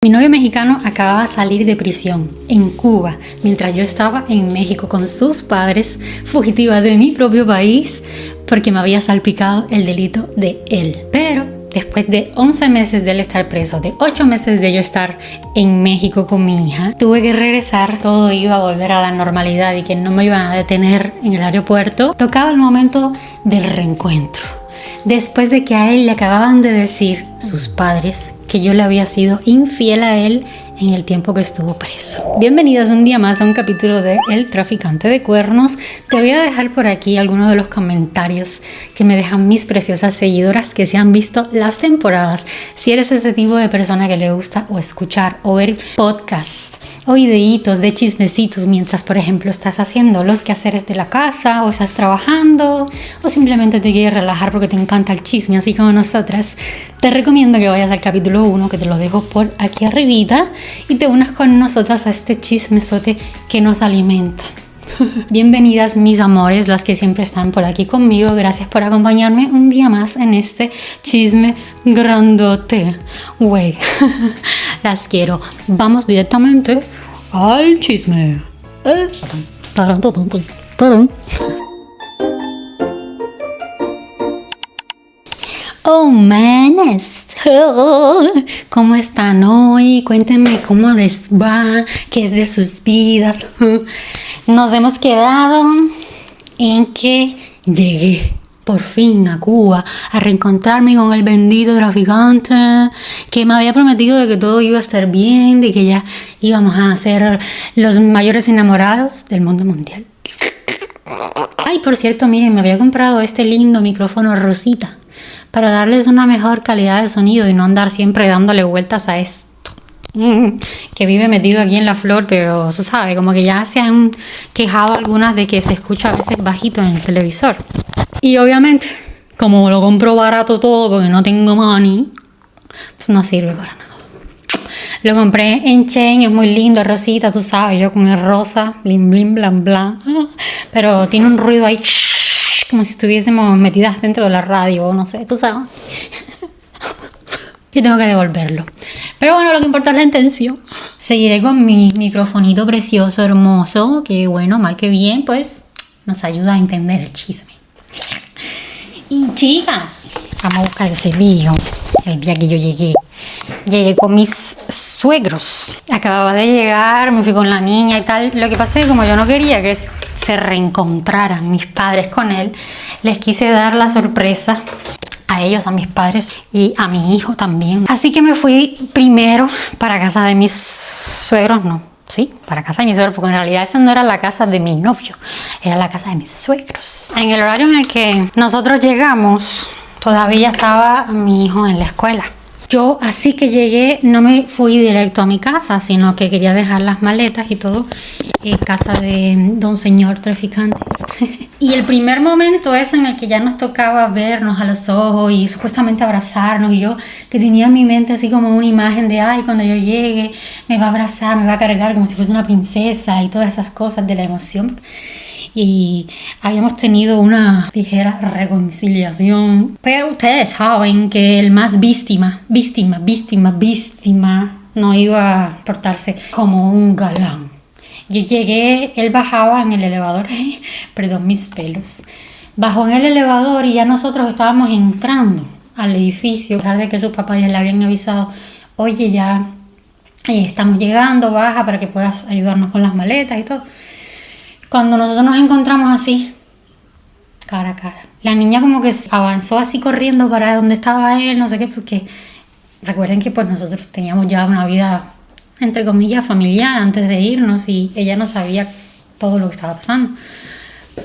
Mi novio mexicano acababa de salir de prisión en Cuba, mientras yo estaba en México con sus padres, fugitiva de mi propio país, porque me había salpicado el delito de él. Pero después de 11 meses de él estar preso, de 8 meses de yo estar en México con mi hija, tuve que regresar. Todo iba a volver a la normalidad y que no me iban a detener en el aeropuerto. Tocaba el momento del reencuentro. Después de que a él le acababan de decir sus padres que yo le había sido infiel a él en el tiempo que estuvo preso. Bienvenidos un día más a un capítulo de El Traficante de Cuernos. Te voy a dejar por aquí algunos de los comentarios que me dejan mis preciosas seguidoras que se han visto las temporadas. Si eres ese tipo de persona que le gusta o escuchar o ver podcasts o videitos de chismecitos mientras, por ejemplo, estás haciendo los quehaceres de la casa o estás trabajando o simplemente te quieres relajar porque te encanta el chisme, así como nosotras, te recomiendo que vayas al capítulo 1, que te lo dejo por aquí arribita, y te unas con nosotras a este chismesote que nos alimenta. Bienvenidas mis amores, las que siempre están por aquí conmigo. Gracias por acompañarme un día más en este chisme grandote. Güey, las quiero. Vamos directamente al chisme. Oh, manes, ¿cómo están hoy? Cuéntenme cómo les va, qué es de sus vidas. Nos hemos quedado en que llegué por fin a Cuba a reencontrarme con el bendito traficante que me había prometido de que todo iba a estar bien, de que ya íbamos a ser los mayores enamorados del mundo mundial. Ay, por cierto, miren, me había comprado este lindo micrófono rosita para darles una mejor calidad de sonido y no andar siempre dándole vueltas a esto que vive metido aquí en la flor, pero se sabe, como que ya se han quejado algunas de que se escucha a veces bajito en el televisor. Y obviamente, como lo compro barato todo porque no tengo money, pues no sirve para nada. Lo compré en Shein, es muy lindo, rosita, tú sabes, yo con el rosa, blim blim blan blan, pero tiene un ruido ahí como si estuviésemos metidas dentro de la radio, no sé, tú sabes. Y tengo que devolverlo. Pero bueno, lo que importa es la intención. Seguiré con mi microfonito precioso, hermoso, que bueno, mal que bien, pues nos ayuda a entender el chisme. Y chicas, vamos a buscar el cepillo. El día que yo llegué con mis suegros. Acababa de llegar, me fui con la niña y tal. Lo que pasa es que como yo no quería que se reencontraran mis padres con él, les quise dar la sorpresa a ellos, a mis padres y a mi hijo también. Así que me fui primero para casa de mis suegros, para casa de mis suegros, porque en realidad esa no era la casa de mi novio, era la casa de mis suegros. En el horario en el que nosotros llegamos, todavía estaba mi hijo en la escuela. Yo así que llegué, no me fui directo a mi casa, sino que quería dejar las maletas y todo en casa de don señor traficante. Y el primer momento es en el que ya nos tocaba vernos a los ojos y supuestamente abrazarnos, y yo que tenía en mi mente así como una imagen de ay, cuando yo llegue me va a abrazar, me va a cargar como si fuese una princesa y todas esas cosas de la emoción. Y habíamos tenido una ligera reconciliación, pero ustedes saben que el más víctima no iba a portarse como un galán. Yo llegué, él bajaba en el elevador, perdón mis pelos, bajó en el elevador y ya nosotros estábamos entrando al edificio, a pesar de que sus papás ya le habían avisado, oye, ya estamos llegando, baja para que puedas ayudarnos con las maletas y todo. Cuando nosotros nos encontramos así, cara a cara, la niña como que avanzó así corriendo para donde estaba él, no sé qué, porque recuerden que pues nosotros teníamos ya una vida, entre comillas, familiar antes de irnos, y ella no sabía todo lo que estaba pasando.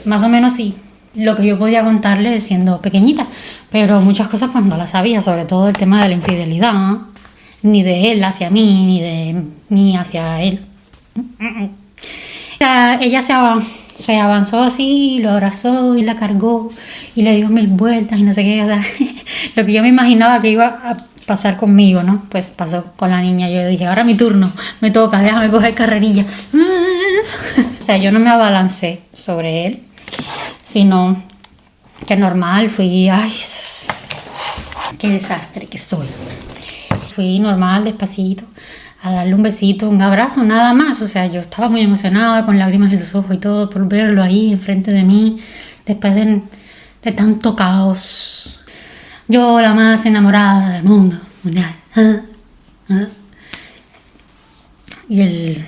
Más o menos sí, lo que yo podía contarle siendo pequeñita, pero muchas cosas pues no las sabía, sobre todo el tema de la infidelidad, ¿no? Ni de él hacia mí, ni de mí hacia él. Ella se avanzó así, lo abrazó y la cargó y le dio 1000 vueltas y no sé qué, o sea, lo que yo me imaginaba que iba a pasar conmigo, ¿no? Pues pasó con la niña. Yo dije, ahora mi turno, me toca, déjame coger carrerilla. O sea, yo no me abalancé sobre él, sino que normal fui, ay, qué desastre que soy. Fui normal, despacito, a darle un besito, un abrazo, nada más. O sea, yo estaba muy emocionada, con lágrimas en los ojos y todo, por verlo ahí enfrente de mí, después de tanto caos. Yo, la más enamorada del mundo mundial. Y él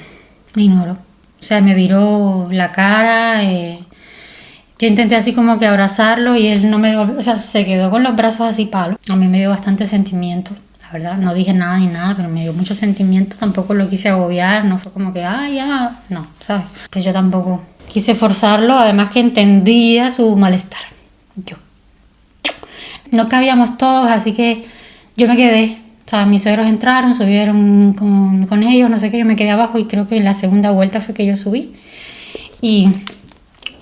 me ignoró. O sea, me viró la cara. Yo intenté así como que abrazarlo y él no me devolvió. O sea, se quedó con los brazos así palos. A mí me dio bastante sentimiento. La verdad, no dije nada ni nada, pero me dio mucho sentimiento. Tampoco lo quise agobiar. No fue como que, ya. No, ¿sabes? Pues yo tampoco quise forzarlo. Además que entendía su malestar. Yo. No cabíamos todos, así que yo me quedé. O sea, mis suegros entraron, subieron con ellos, no sé qué, yo me quedé abajo y creo que en la segunda vuelta fue que yo subí. Y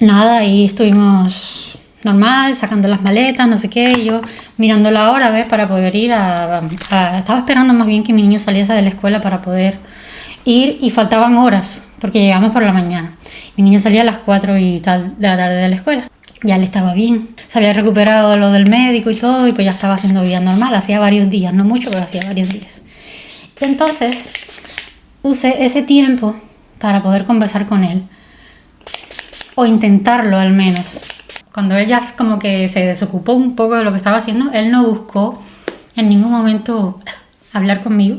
nada, ahí estuvimos normal, sacando las maletas, no sé qué, y yo mirando la hora, ¿ves? Para poder ir estaba esperando más bien que mi niño saliese de la escuela para poder ir, y faltaban horas, porque llegamos por la mañana. Mi niño salía a las 4 y tal de la tarde de la escuela. Ya él estaba bien, se había recuperado lo del médico y todo, y pues ya estaba haciendo vida normal, hacía varios días, no mucho, pero hacía varios días. Entonces, usé ese tiempo para poder conversar con él, o intentarlo al menos. Cuando él ya como que se desocupó un poco de lo que estaba haciendo, él no buscó en ningún momento hablar conmigo,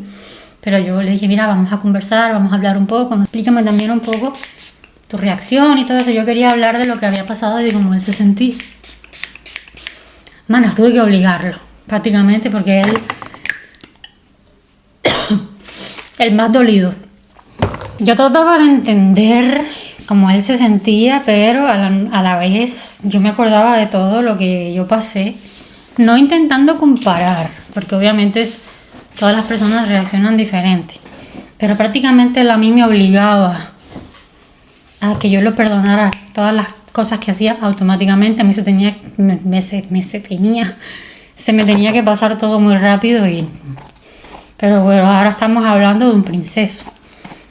pero yo le dije, mira, vamos a conversar, vamos a hablar un poco, explícame también un poco tu reacción y todo eso. Yo quería hablar de lo que había pasado y de cómo él se sentía. Manos, tuve que obligarlo, prácticamente, porque él el más dolido. Yo trataba de entender cómo él se sentía, pero a la vez yo me acordaba de todo lo que yo pasé, no intentando comparar, porque obviamente todas las personas reaccionan diferente, pero prácticamente él a mí me obligaba a que yo lo perdonara todas las cosas que hacía automáticamente. A mí se me tenía que pasar todo muy rápido, pero bueno, ahora estamos hablando de un princeso,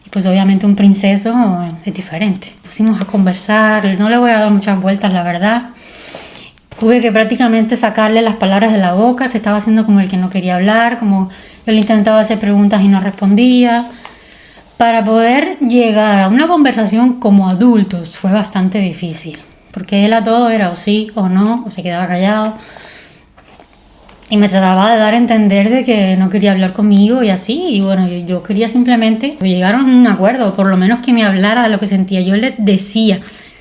y pues obviamente un princeso es diferente. Pusimos a conversar, no le voy a dar muchas vueltas, la verdad. Tuve que prácticamente sacarle las palabras de la boca, se estaba haciendo como el que no quería hablar, como yo le intentaba hacer preguntas y no respondía. Para poder llegar a una conversación como adultos fue bastante difícil, porque él a todo era o sí o no, o se quedaba callado, y me trataba de dar a entender de que no quería hablar conmigo y así, y bueno, yo quería simplemente llegar a un acuerdo, o por lo menos que me hablara de lo que sentía. Yo le decía,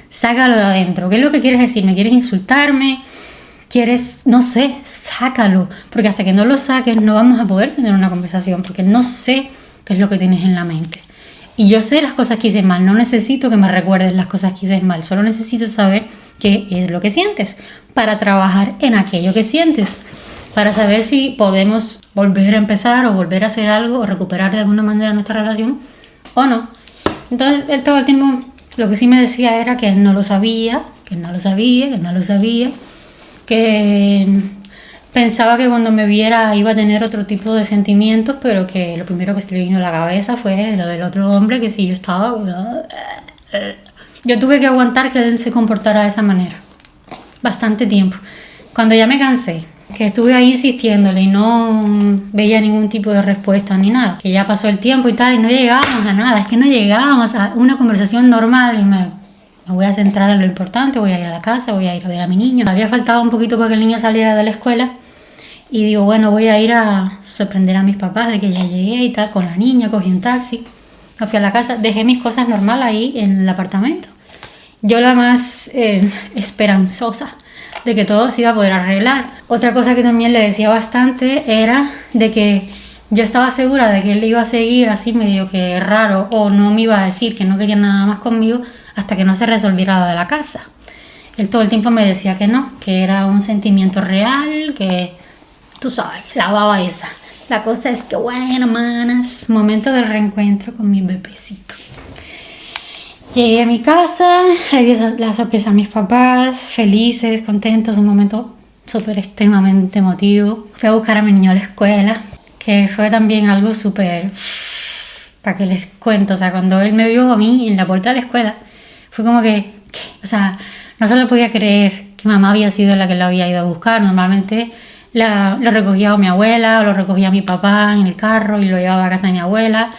sácalo de adentro, ¿qué es lo que quieres decir? ¿Me quieres insultarme? ¿Quieres? No sé, sácalo, porque hasta que no lo saques no vamos a poder tener una conversación, porque no sé qué es lo que tienes en la mente. Y yo sé las cosas que hice mal, no necesito que me recuerdes las cosas que hice mal, solo necesito saber qué es lo que sientes, para trabajar en aquello que sientes, para saber si podemos volver a empezar o volver a hacer algo o recuperar de alguna manera nuestra relación o no. Entonces él todo el tiempo lo que sí me decía era que él no lo sabía, que pensaba que cuando me viera iba a tener otro tipo de sentimientos, pero que lo primero que se le vino a la cabeza fue lo del otro hombre, que si yo estaba... Yo tuve que aguantar que él se comportara de esa manera bastante tiempo. Cuando ya me cansé, que estuve ahí insistiéndole y no veía ningún tipo de respuesta ni nada, que ya pasó el tiempo y tal, y no llegábamos a nada, es que no llegábamos a una conversación normal, y me voy a centrar en lo importante, voy a ir a la casa, voy a ir a ver a mi niño. Había faltado un poquito para que el niño saliera de la escuela, y digo, bueno, voy a ir a sorprender a mis papás de que ya llegué y tal, con la niña, cogí un taxi, me fui a la casa, dejé mis cosas normal ahí en el apartamento. Yo la más esperanzosa de que todo se iba a poder arreglar. Otra cosa que también le decía bastante era de que yo estaba segura de que él iba a seguir así medio que raro, o no me iba a decir que no quería nada más conmigo hasta que no se resolviera lo de la casa. Él todo el tiempo me decía que no, que era un sentimiento real, que tú sabes, la baba esa. La cosa es que, bueno, manas, momento del reencuentro con mi bebecito. Llegué a mi casa, le di la sorpresa a mis papás, felices, contentos, un momento súper extremadamente emotivo. Fui a buscar a mi niño a la escuela, que fue también algo súper... ¿Para qué les cuento? O sea, cuando él me vio a mí en la puerta de la escuela, fue como que, o sea, no se lo podía creer que mamá había sido la que lo había ido a buscar. Normalmente lo recogía mi abuela o lo recogía mi papá en el carro y lo llevaba a casa de mi abuela.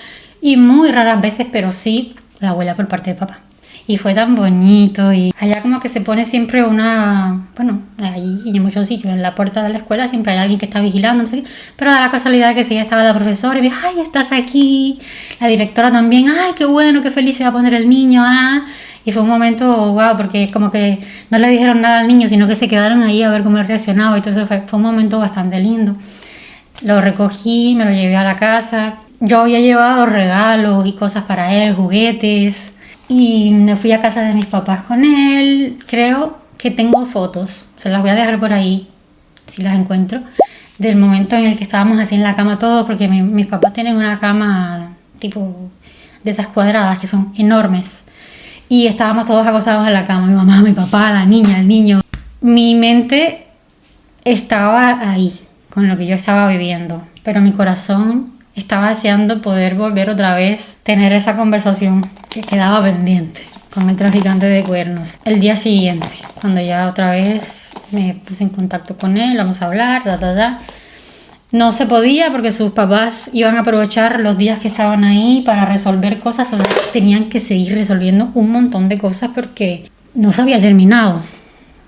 Y muy raras veces, pero sí, la abuela por parte de papá. Y fue tan bonito y allá como que se pone siempre bueno, allí y en muchos sitios, en la puerta de la escuela siempre hay alguien que está vigilando, no sé qué, pero da la casualidad que sí estaba la profesora y me dijo, ay, estás aquí, la directora también, ay, qué bueno, qué feliz se va a poner el niño, y fue un momento, wow, porque como que no le dijeron nada al niño, sino que se quedaron ahí a ver cómo él reaccionaba y todo eso fue un momento bastante lindo. Lo recogí, me lo llevé a la casa, yo había llevado regalos y cosas para él, juguetes. Y me fui a casa de mis papás con él. Creo que tengo fotos, se las voy a dejar por ahí, si las encuentro, del momento en el que estábamos así en la cama todos, porque mis papás tienen una cama tipo de esas cuadradas que son enormes. Y estábamos todos acostados en la cama, mi mamá, mi papá, la niña, el niño. Mi mente estaba ahí, con lo que yo estaba viviendo, pero mi corazón estaba deseando poder volver otra vez, tener esa conversación que quedaba pendiente con el traficante de cuernos. El día siguiente, cuando ya otra vez me puse en contacto con él, vamos a hablar, no se podía porque sus papás iban a aprovechar los días que estaban ahí para resolver cosas, o sea, tenían que seguir resolviendo un montón de cosas porque no se había terminado.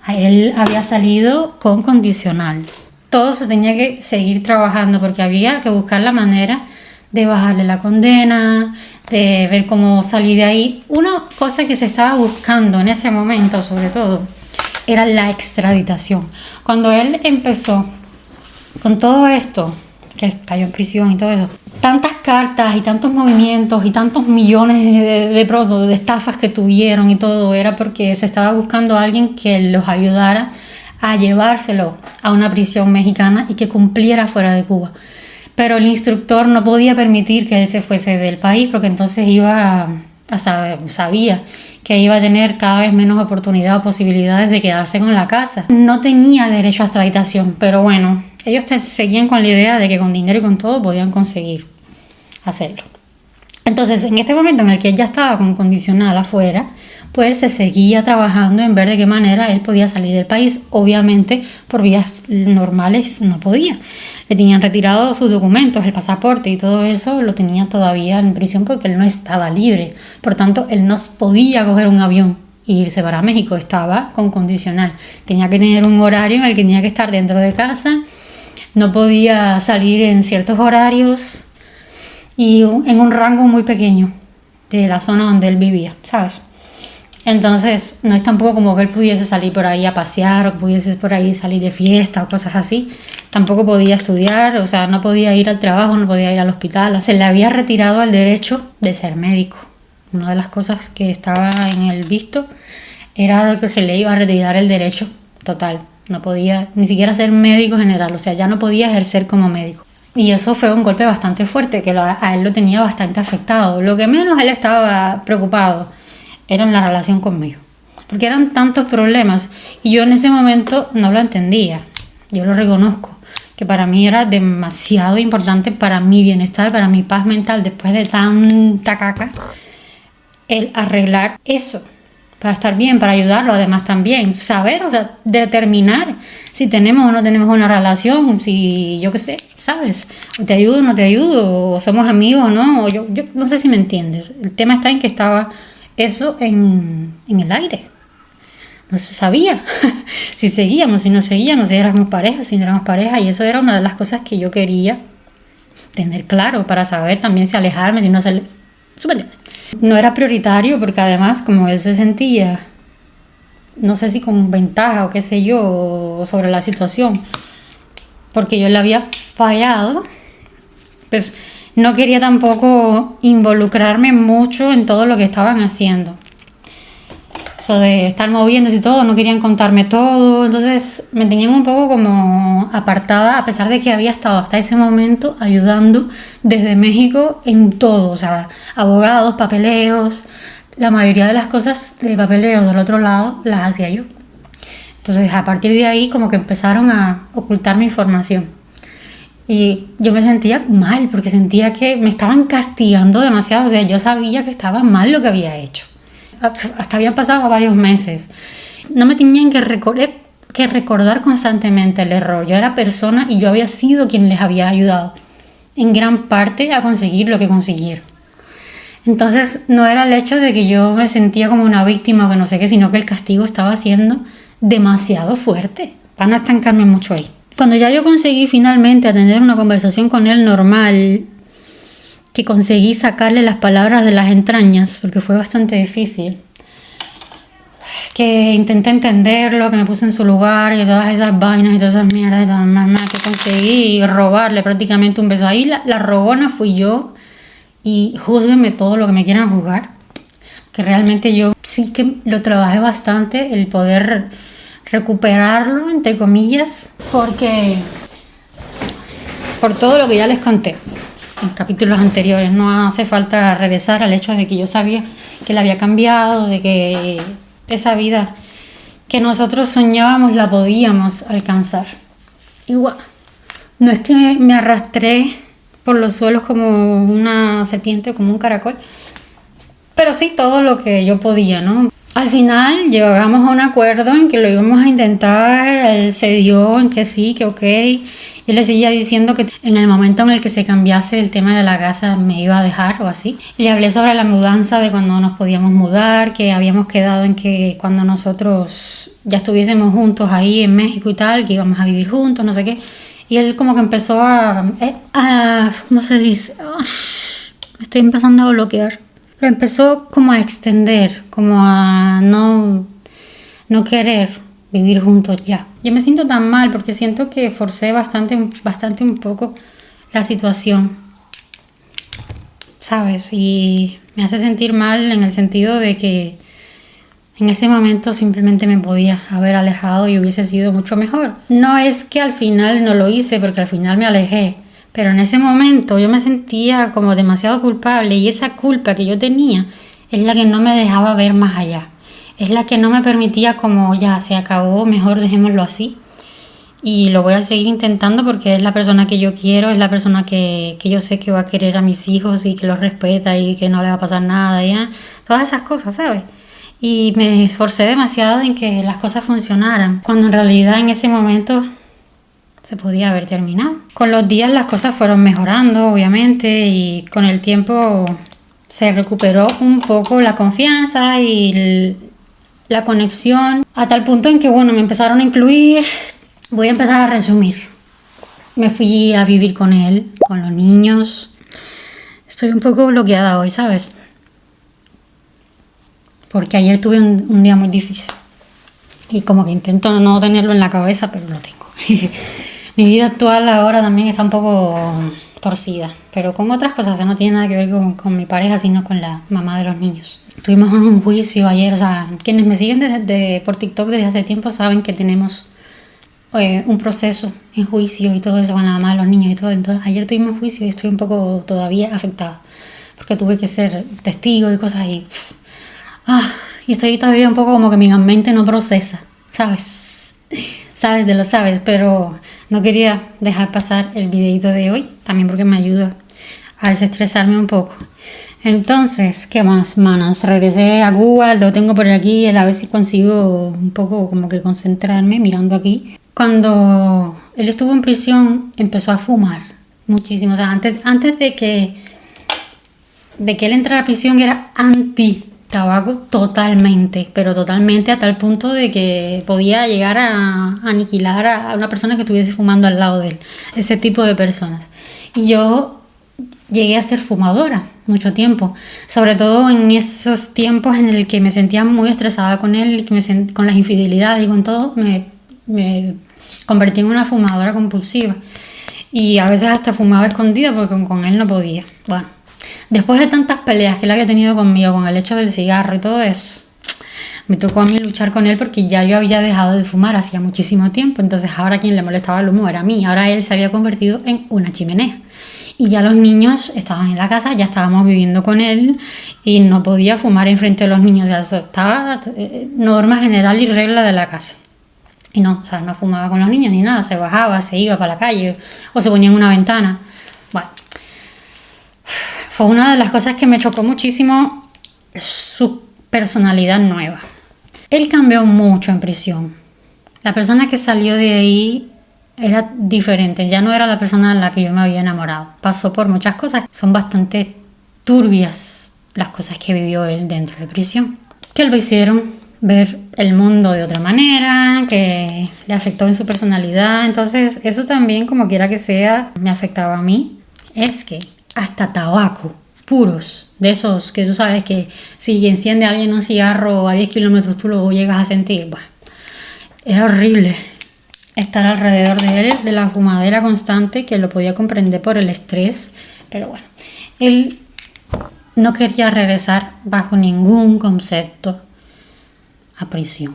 Él había salido con condicional. Todo se tenía que seguir trabajando porque había que buscar la manera de bajarle la condena, de ver cómo salir de ahí. Una cosa que se estaba buscando en ese momento, sobre todo, era la extraditación. Cuando él empezó con todo esto, que cayó en prisión y todo eso, tantas cartas y tantos movimientos y tantos millones de estafas que tuvieron y todo, era porque se estaba buscando a alguien que los ayudara a llevárselo a una prisión mexicana y que cumpliera fuera de Cuba. Pero el instructor no podía permitir que él se fuese del país porque entonces sabía que iba a tener cada vez menos oportunidad o posibilidades de quedarse con la casa. No tenía derecho a extraditación, pero bueno, ellos seguían con la idea de que con dinero y con todo podían conseguir hacerlo. Entonces, en este momento en el que él ya estaba con condicional afuera, pues se seguía trabajando en ver de qué manera él podía salir del país. Obviamente, por vías normales no podía. Le tenían retirado sus documentos, el pasaporte y todo eso lo tenía todavía en prisión porque él no estaba libre. Por tanto, él no podía coger un avión e irse para México, estaba con condicional. Tenía que tener un horario en el que tenía que estar dentro de casa, no podía salir en ciertos horarios y en un rango muy pequeño de la zona donde él vivía, ¿sabes? Entonces, no es tampoco como que él pudiese salir por ahí a pasear o que pudiese por ahí salir de fiesta o cosas así. Tampoco podía estudiar, o sea, no podía ir al trabajo, no podía ir al hospital. Se le había retirado el derecho de ser médico. Una de las cosas que estaba en el visto era que se le iba a retirar el derecho total. No podía ni siquiera ser médico general, o sea, ya no podía ejercer como médico. Y eso fue un golpe bastante fuerte, que a él lo tenía bastante afectado. Lo que menos él estaba preocupado era en la relación conmigo, porque eran tantos problemas y yo en ese momento no lo entendía. Yo lo reconozco, que para mí era demasiado importante para mi bienestar, para mi paz mental después de tanta caca, el arreglar eso, para estar bien, para ayudarlo además también, saber, o sea, determinar si tenemos o no tenemos una relación, si yo qué sé, ¿sabes? O te ayudo o no te ayudo, o somos amigos o no, o yo no sé si me entiendes. El tema está en que estaba eso en el aire. No se sabía si seguíamos, si no seguíamos, si éramos pareja, si no éramos pareja, y eso era una de las cosas que yo quería tener claro para saber también si alejarme, si no se... No era prioritario porque además como él se sentía, no sé si con ventaja o qué sé yo, sobre la situación, porque yo le había fallado, pues no quería tampoco involucrarme mucho en todo lo que estaban haciendo. Eso de estar moviéndose y todo, no querían contarme todo, entonces me tenían un poco como apartada, a pesar de que había estado hasta ese momento ayudando desde México en todo, o sea, abogados, papeleos, la mayoría de las cosas de papeleos del otro lado las hacía yo. Entonces a partir de ahí como que empezaron a ocultar mi información. Y yo me sentía mal porque sentía que me estaban castigando demasiado, o sea, yo sabía que estaba mal lo que había hecho. Hasta habían pasado varios meses. No me tenían que que recordar constantemente el error. Yo era persona y yo había sido quien les había ayudado en gran parte a conseguir lo que consiguieron. Entonces no era el hecho de que yo me sentía como una víctima o que no sé qué, sino que el castigo estaba siendo demasiado fuerte para no estancarme mucho ahí. Cuando ya yo conseguí finalmente tener una conversación con él normal, que conseguí sacarle las palabras de las entrañas, porque fue bastante difícil, que intenté entenderlo, que me puse en su lugar y todas esas vainas y todas esas mierdas, que conseguí robarle prácticamente un beso. Ahí la rogona fui yo, y júzguenme todo lo que me quieran juzgar, que realmente yo sí que lo trabajé bastante, el poder recuperarlo, entre comillas, porque por todo lo que ya les conté en capítulos anteriores, no hace falta regresar al hecho de que yo sabía que él había cambiado, de que esa vida que nosotros soñábamos la podíamos alcanzar. Igual, no es que me arrastré por los suelos como una serpiente o como un caracol, pero sí todo lo que yo podía, ¿no? Al final llegamos a un acuerdo en que lo íbamos a intentar, él cedió en que sí, que ok. Yo le seguía diciendo que en el momento en el que se cambiase el tema de la casa me iba a dejar o así. Le hablé sobre la mudanza, de cuando nos podíamos mudar, que habíamos quedado en que cuando nosotros ya estuviésemos juntos ahí en México y tal, que íbamos a vivir juntos, no sé qué. Y él como que empezó ¿cómo se dice? Me estoy empezando a bloquear. Lo empezó como a extender, como a no querer vivir juntos ya. Yo me siento tan mal porque siento que forcé bastante un poco la situación, ¿sabes? Y me hace sentir mal en el sentido de que en ese momento simplemente me podía haber alejado y hubiese sido mucho mejor. No es que al final no lo hice, porque al final me alejé, pero en ese momento yo me sentía como demasiado culpable, y esa culpa que yo tenía es la que no me dejaba ver más allá. Es la que no me permitía como ya se acabó, mejor dejémoslo así. Y lo voy a seguir intentando porque es la persona que yo quiero, es la persona que yo sé que va a querer a mis hijos y que los respeta y que no le va a pasar nada, ¿ya? Todas esas cosas, ¿sabes? Y me esforcé demasiado en que las cosas funcionaran, cuando en realidad en ese momento se podía haber terminado. Con los días las cosas fueron mejorando, obviamente, y con el tiempo se recuperó un poco la confianza y la conexión, a tal punto en que, bueno, me empezaron a incluir. Voy a empezar a resumir. Me fui a vivir con él, con los niños. Estoy un poco bloqueada hoy, ¿sabes? Porque ayer tuve un día muy difícil. Y como que intento no tenerlo en la cabeza, pero lo tengo. Mi vida actual ahora también está un poco torcida, pero con otras cosas. O sea, no tiene nada que ver con mi pareja, sino con la mamá de los niños. Tuvimos un juicio ayer. O sea, quienes me siguen por TikTok desde hace tiempo saben que tenemos un proceso en juicio y todo eso con la mamá de los niños y todo. Entonces ayer tuvimos juicio y estoy un poco todavía afectada, porque tuve que ser testigo y cosas y estoy todavía un poco como que mi mente no procesa, ¿sabes? Sabes, pero no quería dejar pasar el videito de hoy, también porque me ayuda a desestresarme un poco. Entonces, ¿qué más, manas? Regresé a Google, lo tengo por aquí, a ver si consigo un poco como que concentrarme mirando aquí. Cuando él estuvo en prisión, empezó a fumar muchísimo. O sea, antes de que él entrara a prisión, era anti-tabaco totalmente, pero totalmente, a tal punto de que podía llegar a aniquilar a una persona que estuviese fumando al lado de él. Ese tipo de personas. Y yo llegué a ser fumadora mucho tiempo, sobre todo en esos tiempos en el que me sentía muy estresada con él, con las infidelidades y con todo, me convertí en una fumadora compulsiva, y a veces hasta fumaba escondida porque con él no podía. Bueno, después de tantas peleas que él había tenido conmigo con el hecho del cigarro y todo eso, me tocó a mí luchar con él, porque ya yo había dejado de fumar hacía muchísimo tiempo. Entonces ahora quien le molestaba el humo era a mí. Ahora él se había convertido en una chimenea. Y ya los niños estaban en la casa, ya estábamos viviendo con él y no podía fumar enfrente de los niños. O sea, eso estaba norma general y regla de la casa. Y no, o sea, no fumaba con los niños ni nada, se bajaba, se iba para la calle o se ponía en una ventana. Bueno, fue una de las cosas que me chocó muchísimo, su personalidad nueva. Él cambió mucho en prisión. La persona que salió de ahí era diferente, ya no era la persona en la que yo me había enamorado. Pasó por muchas cosas, son bastante turbias las cosas que vivió él dentro de prisión, que lo hicieron ver el mundo de otra manera, que le afectó en su personalidad. Entonces eso también, como quiera que sea, me afectaba a mí. Es que hasta tabaco puros, de esos que tú sabes que si enciende alguien un cigarro a 10 kilómetros tú lo llegas a sentir. Bueno, era horrible estar alrededor de él, de la fumadera constante, que lo podía comprender por el estrés, pero bueno, él no quería regresar bajo ningún concepto a prisión.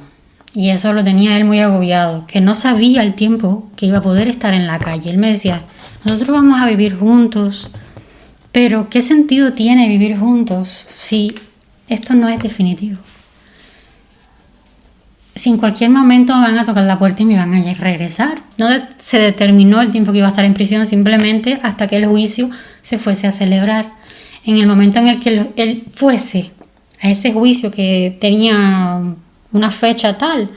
Y eso lo tenía él muy agobiado, que no sabía el tiempo que iba a poder estar en la calle. Él me decía, nosotros vamos a vivir juntos, pero ¿qué sentido tiene vivir juntos si esto no es definitivo? Si en cualquier momento me van a tocar la puerta y me van a regresar. No se determinó el tiempo que iba a estar en prisión, simplemente hasta que el juicio se fuese a celebrar. En el momento en el que él fuese a ese juicio que tenía una fecha tal,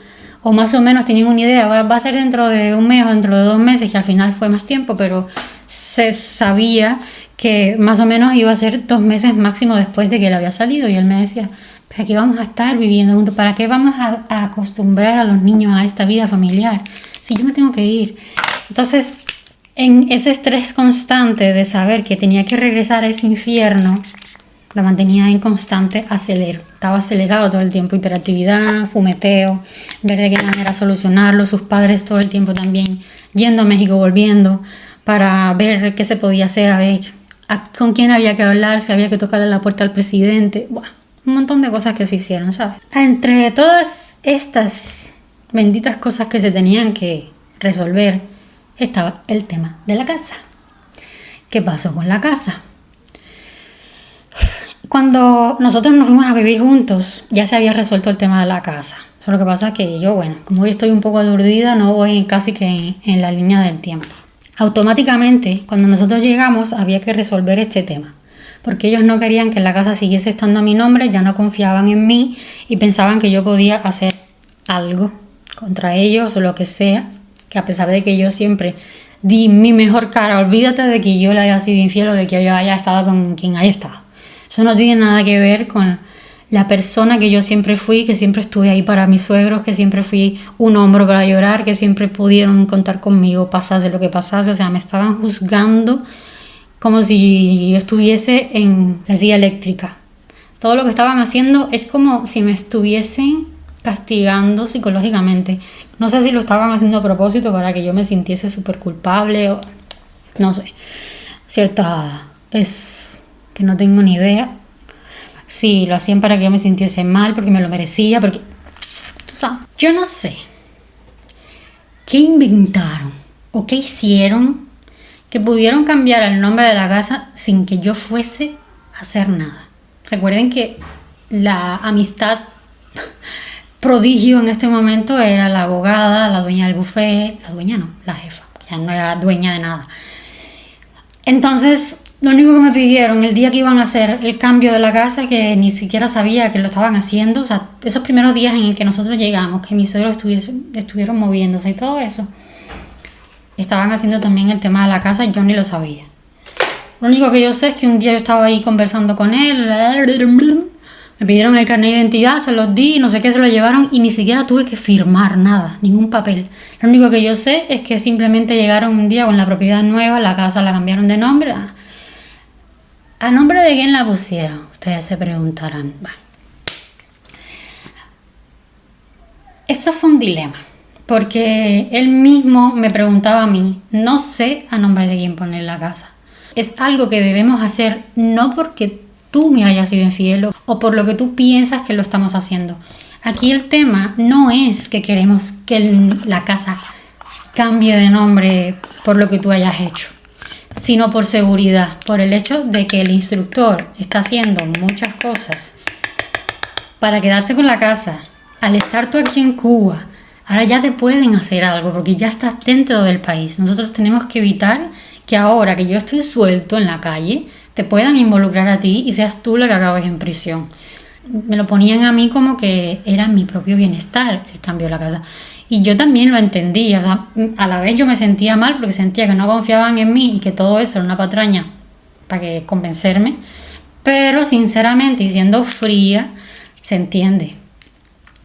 o más o menos tenían una idea, ahora va a ser dentro de un mes o dentro de 2 meses, que al final fue más tiempo, pero se sabía que más o menos iba a ser 2 meses máximo después de que él había salido. Y él me decía, ¿para qué vamos a estar viviendo juntos? ¿Para qué vamos a acostumbrar a los niños a esta vida familiar si yo me tengo que ir? Entonces, en ese estrés constante de saber que tenía que regresar a ese infierno, la mantenía en constante acelero. Estaba acelerado todo el tiempo, hiperactividad, fumeteo, ver de qué manera solucionarlo. Sus padres todo el tiempo también yendo a México, volviendo, para ver qué se podía hacer, a ver con quién había que hablar, si había que tocarle la puerta al presidente. Bueno, un montón de cosas que se hicieron, ¿sabes? Entre todas estas benditas cosas que se tenían que resolver, estaba el tema de la casa. ¿Qué pasó con la casa? Cuando nosotros nos fuimos a vivir juntos, ya se había resuelto el tema de la casa. Solo que pasa que yo, bueno, como hoy estoy un poco aturdida, no voy casi que en la línea del tiempo. Automáticamente, cuando nosotros llegamos, había que resolver este tema. Porque ellos no querían que la casa siguiese estando a mi nombre, ya no confiaban en mí y pensaban que yo podía hacer algo contra ellos o lo que sea, que a pesar de que yo siempre di mi mejor cara, olvídate de que yo le haya sido infiel o de que yo haya estado con quien haya estado. Eso no tiene nada que ver con la persona que yo siempre fui, que siempre estuve ahí para mis suegros, que siempre fui un hombro para llorar, que siempre pudieron contar conmigo, pasase lo que pasase. O sea, me estaban juzgando como si yo estuviese en la silla eléctrica. Todo lo que estaban haciendo es como si me estuviesen castigando psicológicamente. No sé si lo estaban haciendo a propósito para que yo me sintiese súper culpable o no sé. Cierta es que no tengo ni idea. Sí, lo hacían para que yo me sintiese mal, porque me lo merecía, porque... Tú sabes, yo no sé qué inventaron o qué hicieron que pudieron cambiar el nombre de la casa sin que yo fuese a hacer nada. Recuerden que la amistad prodigio en este momento era la abogada, la dueña del buffet, la dueña no, la jefa, ya no era dueña de nada. Entonces, lo único que me pidieron el día que iban a hacer el cambio de la casa, que ni siquiera sabía que lo estaban haciendo, o sea, esos primeros días en el que nosotros llegamos, que mis suegros estuvieron moviéndose y todo eso, estaban haciendo también el tema de la casa y yo ni lo sabía. Lo único que yo sé es que un día yo estaba ahí conversando con él, me pidieron el carnet de identidad, se los di, no sé qué, se lo llevaron y ni siquiera tuve que firmar nada, ningún papel. Lo único que yo sé es que simplemente llegaron un día con la propiedad nueva, la casa la cambiaron de nombre. ¿A nombre de quién la pusieron? Ustedes se preguntarán. Bueno. Eso fue un dilema, porque él mismo me preguntaba a mí, no sé a nombre de quién poner la casa. Es algo que debemos hacer no porque tú me hayas sido infiel o por lo que tú piensas que lo estamos haciendo. Aquí el tema no es que queremos que la casa cambie de nombre por lo que tú hayas hecho, sino por seguridad, por el hecho de que el instructor está haciendo muchas cosas para quedarse con la casa. Al estar tú aquí en Cuba, ahora ya te pueden hacer algo porque ya estás dentro del país. Nosotros tenemos que evitar que ahora que yo estoy suelto en la calle, te puedan involucrar a ti y seas tú la que acabes en prisión. Me lo ponían a mí como que era mi propio bienestar el cambio de la casa. Y yo también lo entendía, o sea, a la vez yo me sentía mal porque sentía que no confiaban en mí y que todo eso era una patraña para que convencerme, pero sinceramente y siendo fría, se entiende.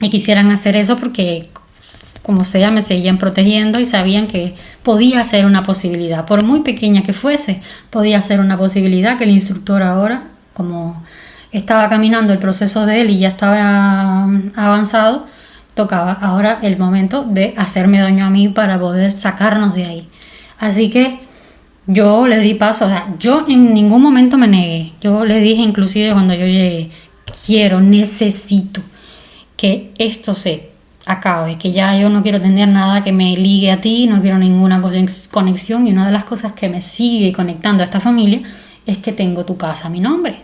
Y quisieran hacer eso porque, como sea, me seguían protegiendo y sabían que podía ser una posibilidad, por muy pequeña que fuese, podía ser una posibilidad que el instructor ahora, como estaba caminando el proceso de él y ya estaba avanzado, tocaba ahora el momento de hacerme daño a mí para poder sacarnos de ahí. Así que yo le di paso, o sea, yo en ningún momento me negué. Yo le dije inclusive cuando yo llegué, necesito que esto se acabe, que ya yo no quiero tener nada que me ligue a ti, no quiero ninguna conexión, y una de las cosas que me sigue conectando a esta familia es que tengo tu casa a mi nombre.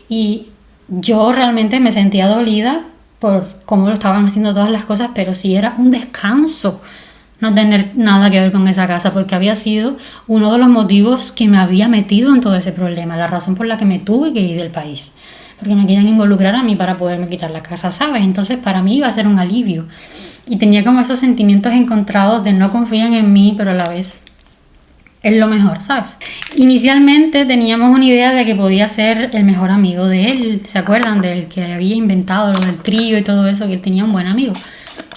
Y yo realmente me sentía dolida por cómo lo estaban haciendo todas las cosas, pero sí era un descanso no tener nada que ver con esa casa, porque había sido uno de los motivos que me había metido en todo ese problema, la razón por la que me tuve que ir del país, porque me querían involucrar a mí para poderme quitar la casa, ¿sabes? Entonces para mí iba a ser un alivio y tenía como esos sentimientos encontrados de no confían en mí, pero a la vez es lo mejor, ¿sabes? Inicialmente teníamos una idea de que podía ser el mejor amigo de él. ¿Se acuerdan del que había inventado lo del trío y todo eso? Que él tenía un buen amigo.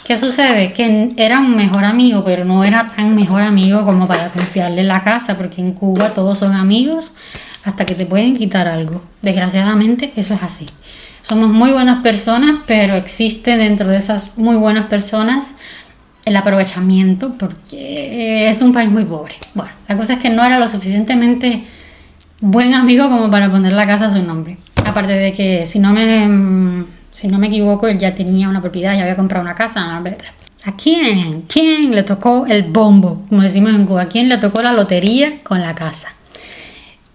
¿Qué sucede? Que era un mejor amigo, pero no era tan mejor amigo como para confiarle la casa, porque en Cuba todos son amigos hasta que te pueden quitar algo. Desgraciadamente eso es así. Somos muy buenas personas, pero existe dentro de esas muy buenas personas el aprovechamiento, porque es un país muy pobre. Bueno, la cosa es que no era lo suficientemente buen amigo como para poner la casa a su nombre. Aparte de que, si no me equivoco, él ya tenía una propiedad, ya había comprado una casa. ¿A quién? ¿Quién le tocó el bombo? Como decimos en Cuba, ¿a quién le tocó la lotería con la casa?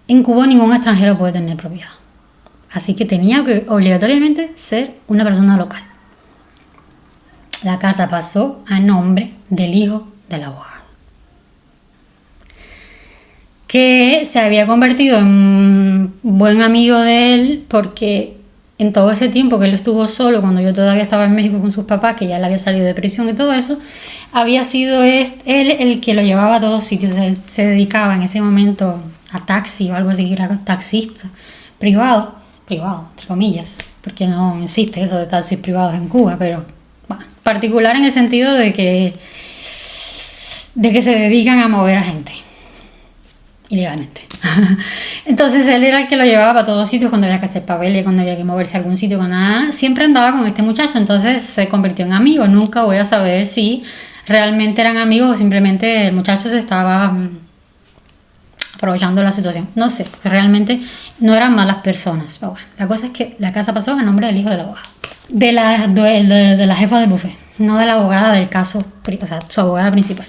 En Cuba ningún extranjero puede tener propiedad. Así que tenía que obligatoriamente ser una persona local. La casa pasó a nombre del hijo del abogado, que se había convertido en un buen amigo de él, porque en todo ese tiempo que él estuvo solo, cuando yo todavía estaba en México con sus papás, que ya le había salido de prisión y todo eso, había sido él el que lo llevaba a todos sitios. Él se dedicaba en ese momento a taxi o algo así, era taxista privado, entre comillas, porque no existe eso de taxis privados en Cuba, pero bueno, particular en el sentido de que se dedican a mover a gente ilegalmente. Entonces él era el que lo llevaba para todos sitios cuando había que hacer papeles, cuando había que moverse a algún sitio, cuando nada, siempre andaba con este muchacho. Entonces se convirtió en amigo. Nunca voy a saber si realmente eran amigos o simplemente el muchacho se estaba aprovechando la situación. No sé, porque realmente no eran malas personas. Pero bueno, la cosa es que la casa pasó a nombre del hijo del abogado, de la jefa del buffet, no de la abogada del caso, o sea, su abogada principal.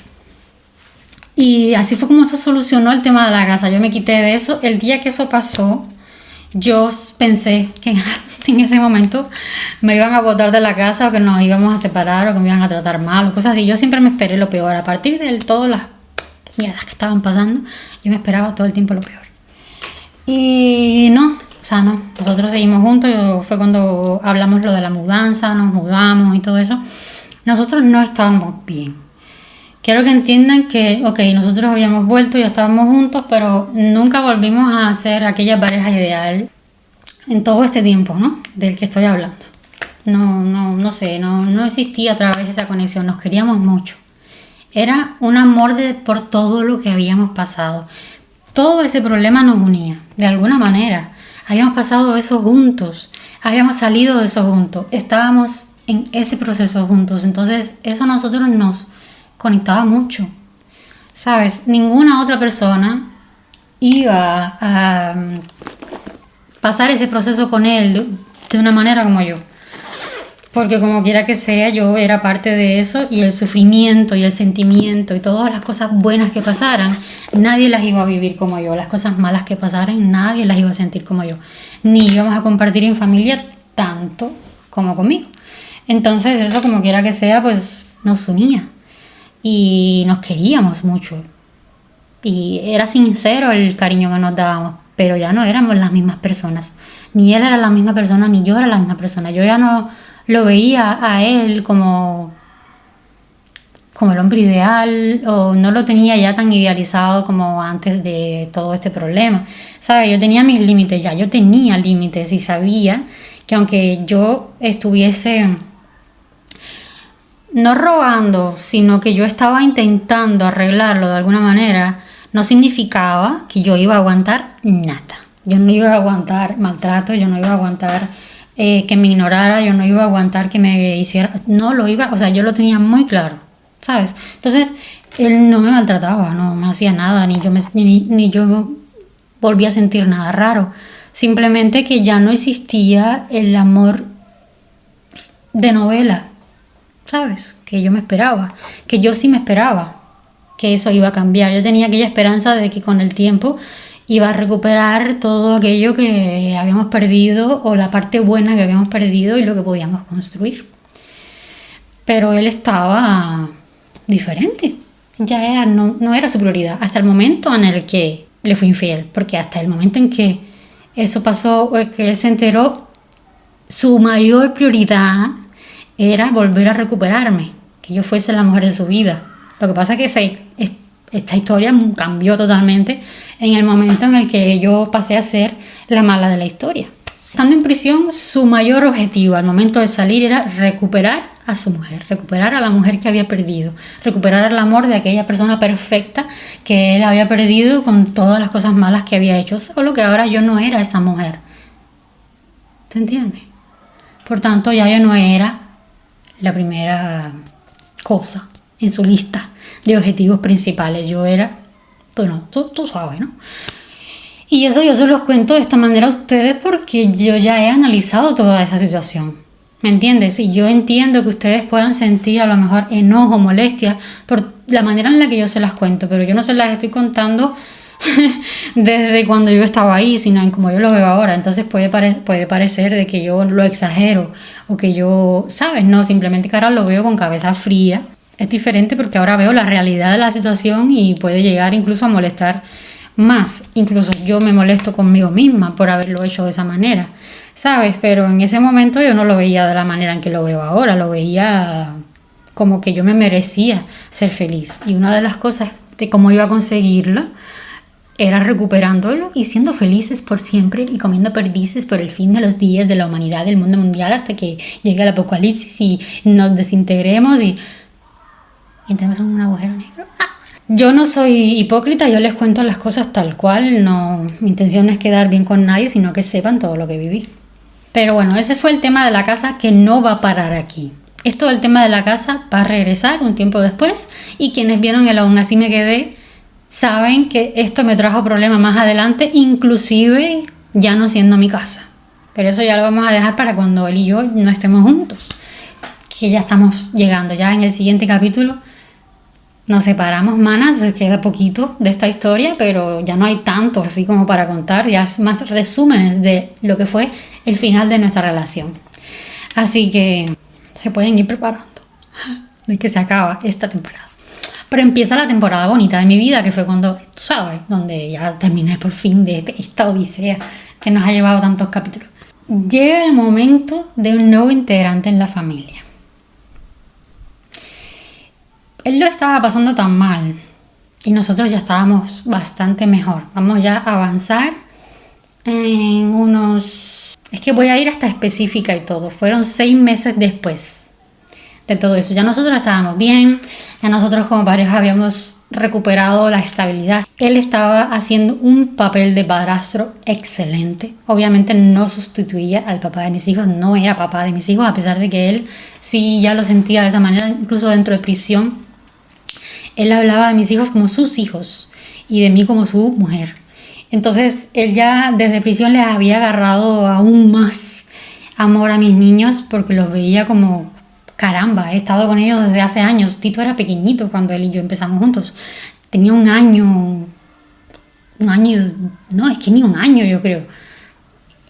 Y así fue como se solucionó el tema de la casa. Yo me quité de eso. El día que eso pasó, yo pensé que en ese momento me iban a botar de la casa, o que nos íbamos a separar, o que me iban a tratar mal, o cosas así. Yo siempre me esperé lo peor. A partir de todas las mierdas que estaban pasando, yo me esperaba todo el tiempo lo peor. Y no, o sea, no. Nosotros seguimos juntos. Fue cuando hablamos lo de la mudanza, nos mudamos y todo eso. Nosotros no estábamos bien. Quiero que entiendan que, nosotros habíamos vuelto, ya estábamos juntos, pero nunca volvimos a ser aquella pareja ideal en todo este tiempo, ¿no? Del que estoy hablando. No sé, no existía otra vez esa conexión, nos queríamos mucho. Era un amor por todo lo que habíamos pasado. Todo ese problema nos unía, de alguna manera. Habíamos pasado eso juntos, habíamos salido de eso juntos, estábamos en ese proceso juntos. Entonces eso a nosotros nos conectaba mucho, ¿sabes? Ninguna otra persona iba a pasar ese proceso con él de una manera como yo, porque como quiera que sea, yo era parte de eso, y el sufrimiento y el sentimiento y todas las cosas buenas que pasaran, nadie las iba a vivir como yo. Las cosas malas que pasaran, nadie las iba a sentir como yo, ni íbamos a compartir en familia tanto como conmigo. Entonces eso, como quiera que sea, pues nos unía y nos queríamos mucho, y era sincero el cariño que nos dábamos, pero ya no éramos las mismas personas. Ni él era la misma persona, ni yo era la misma persona. Yo ya no lo veía a él como como el hombre ideal, o no lo tenía ya tan idealizado como antes de todo este problema. ¿Sabes? Yo tenía mis límites ya, yo tenía límites y sabía que aunque yo estuviese no rogando, sino que yo estaba intentando arreglarlo de alguna manera, no significaba que yo iba a aguantar nada. Yo no iba a aguantar maltrato, yo no iba a aguantar que me ignorara, yo no iba a aguantar que me hiciera, no lo iba, o sea, yo lo tenía muy claro, ¿sabes? Entonces, él no me maltrataba, no me hacía nada, ni yo volví a sentir nada raro. Simplemente que ya no existía el amor de novela, ¿sabes? Que yo me esperaba, que yo sí me esperaba que eso iba a cambiar. Yo tenía aquella esperanza de que con el tiempo iba a recuperar todo aquello que habíamos perdido o la parte buena que habíamos perdido y lo que podíamos construir. Pero él estaba diferente. Ya no era su prioridad hasta el momento en el que le fui infiel, porque hasta el momento en que eso pasó o que él se enteró, su mayor prioridad era volver a recuperarme, que yo fuese la mujer de su vida. Lo que pasa es que esta historia cambió totalmente en el momento en el que yo pasé a ser la mala de la historia. Estando en prisión, su mayor objetivo al momento de salir era recuperar a su mujer, recuperar a la mujer que había perdido, recuperar el amor de aquella persona perfecta que él había perdido con todas las cosas malas que había hecho, solo que ahora yo no era esa mujer. ¿Se entiende? Por tanto, ya yo no era la primera cosa en su lista de objetivos principales. Yo era, tú sabes, ¿no? Y eso yo se los cuento de esta manera a ustedes porque yo ya he analizado toda esa situación. ¿Me entiendes? Y yo entiendo que ustedes puedan sentir a lo mejor enojo, molestia por la manera en la que yo se las cuento, pero yo no se las estoy contando desde cuando yo estaba ahí, sino en como yo lo veo ahora. Entonces puede parecer de que yo lo exagero o que yo, ¿sabes? No, simplemente que ahora lo veo con cabeza fría. Es diferente porque ahora veo la realidad de la situación y puede llegar incluso a molestar más. Incluso yo me molesto conmigo misma por haberlo hecho de esa manera, ¿sabes? Pero en ese momento yo no lo veía de la manera en que lo veo ahora, lo veía como que yo me merecía ser feliz. Y una de las cosas de cómo iba a conseguirlo era recuperándolo y siendo felices por siempre y comiendo perdices por el fin de los días de la humanidad, del mundo mundial, hasta que llegue el apocalipsis y nos desintegremos y entremos en un agujero negro. Yo no soy hipócrita, yo les cuento las cosas tal cual, no, mi intención no es quedar bien con nadie, sino que sepan todo lo que viví. Pero bueno, ese fue el tema de la casa que no va a parar aquí. Esto del tema de la casa va a regresar un tiempo después y quienes vieron el Aún Así Me Quedé saben que esto me trajo problemas más adelante, inclusive ya no siendo mi casa. Pero eso ya lo vamos a dejar para cuando él y yo no estemos juntos, que ya estamos llegando, ya en el siguiente capítulo nos separamos, manas, queda poquito de esta historia, pero ya no hay tanto así como para contar, ya es más resúmenes de lo que fue el final de nuestra relación. Así que se pueden ir preparando de que se acaba esta temporada. Pero empieza la temporada bonita de mi vida, que fue cuando, ¿sabes? Donde ya terminé por fin de esta odisea que nos ha llevado tantos capítulos. Llega el momento de un nuevo integrante en la familia. Él lo estaba pasando tan mal y nosotros ya estábamos bastante mejor. Vamos ya a avanzar en unos... Es que voy a ir hasta específica y todo. Fueron 6 meses después de todo eso. Ya nosotros estábamos bien, ya nosotros como pareja habíamos recuperado la estabilidad. Él estaba haciendo un papel de padrastro excelente. Obviamente no sustituía al papá de mis hijos, no era papá de mis hijos, a pesar de que él sí ya lo sentía de esa manera, incluso dentro de prisión. Él hablaba de mis hijos como sus hijos y de mí como su mujer. Entonces él ya desde prisión les había agarrado aún más amor a mis niños porque los veía como, caramba, he estado con ellos desde hace años. Tito era pequeñito cuando él y yo empezamos juntos. Tenía un año, no, es que ni un año yo creo.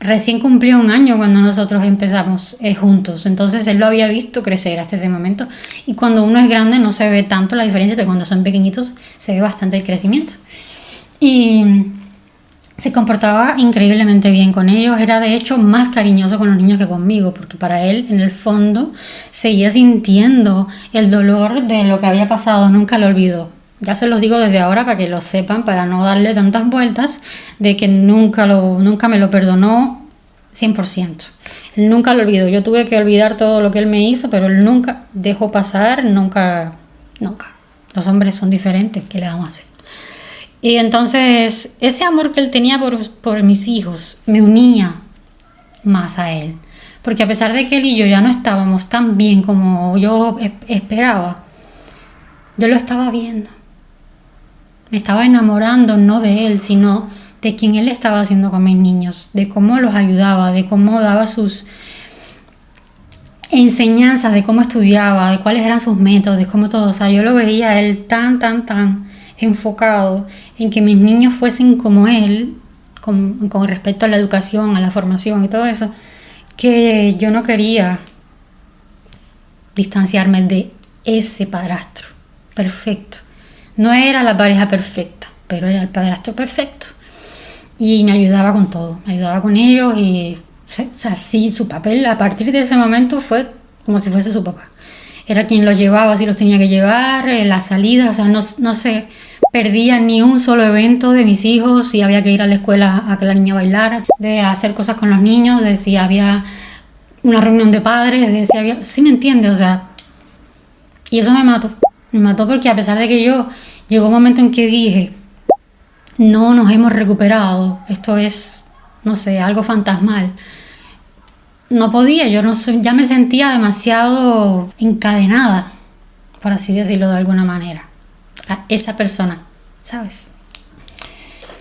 Recién cumplió 1 año cuando nosotros empezamos juntos. Entonces él lo había visto crecer hasta ese momento. Y cuando uno es grande no se ve tanto la diferencia, pero cuando son pequeñitos se ve bastante el crecimiento. Y Se comportaba increíblemente bien con ellos, era de hecho más cariñoso con los niños que conmigo, porque para él en el fondo seguía sintiendo el dolor de lo que había pasado, nunca lo olvidó. Ya se los digo desde ahora para que lo sepan, para no darle tantas vueltas, de que nunca me lo perdonó 100%. Él nunca lo olvidó, yo tuve que olvidar todo lo que él me hizo, pero él nunca dejó pasar, nunca. Los hombres son diferentes, ¿qué le vamos a hacer? Y entonces ese amor que él tenía por mis hijos me unía más a él. Porque a pesar de que él y yo ya no estábamos tan bien como yo esperaba, yo lo estaba viendo. Me estaba enamorando no de él, sino de quien él estaba haciendo con mis niños, de cómo los ayudaba, de cómo daba sus enseñanzas, de cómo estudiaba, de cuáles eran sus métodos, de cómo todo. O sea, yo lo veía a él tan enfocado en que mis niños fuesen como él, con respecto a la educación, a la formación y todo eso, que yo no quería distanciarme de ese padrastro perfecto. No era la pareja perfecta, pero era el padrastro perfecto. Y me ayudaba con todo, me ayudaba con ellos y, o sea, sí, su papel a partir de ese momento fue como si fuese su papá. Era quien los llevaba, si los tenía que llevar, las salidas, o sea, no se perdía ni un solo evento de mis hijos, si había que ir a la escuela a que la niña bailara, de hacer cosas con los niños, de si había una reunión de padres, de si había... ¿Sí me entiendes? O sea, y eso me mató porque a pesar de que yo llegó un momento en que dije, no nos hemos recuperado, esto es, no sé, algo fantasmal. No podía, ya me sentía demasiado encadenada, por así decirlo de alguna manera, a esa persona, ¿sabes?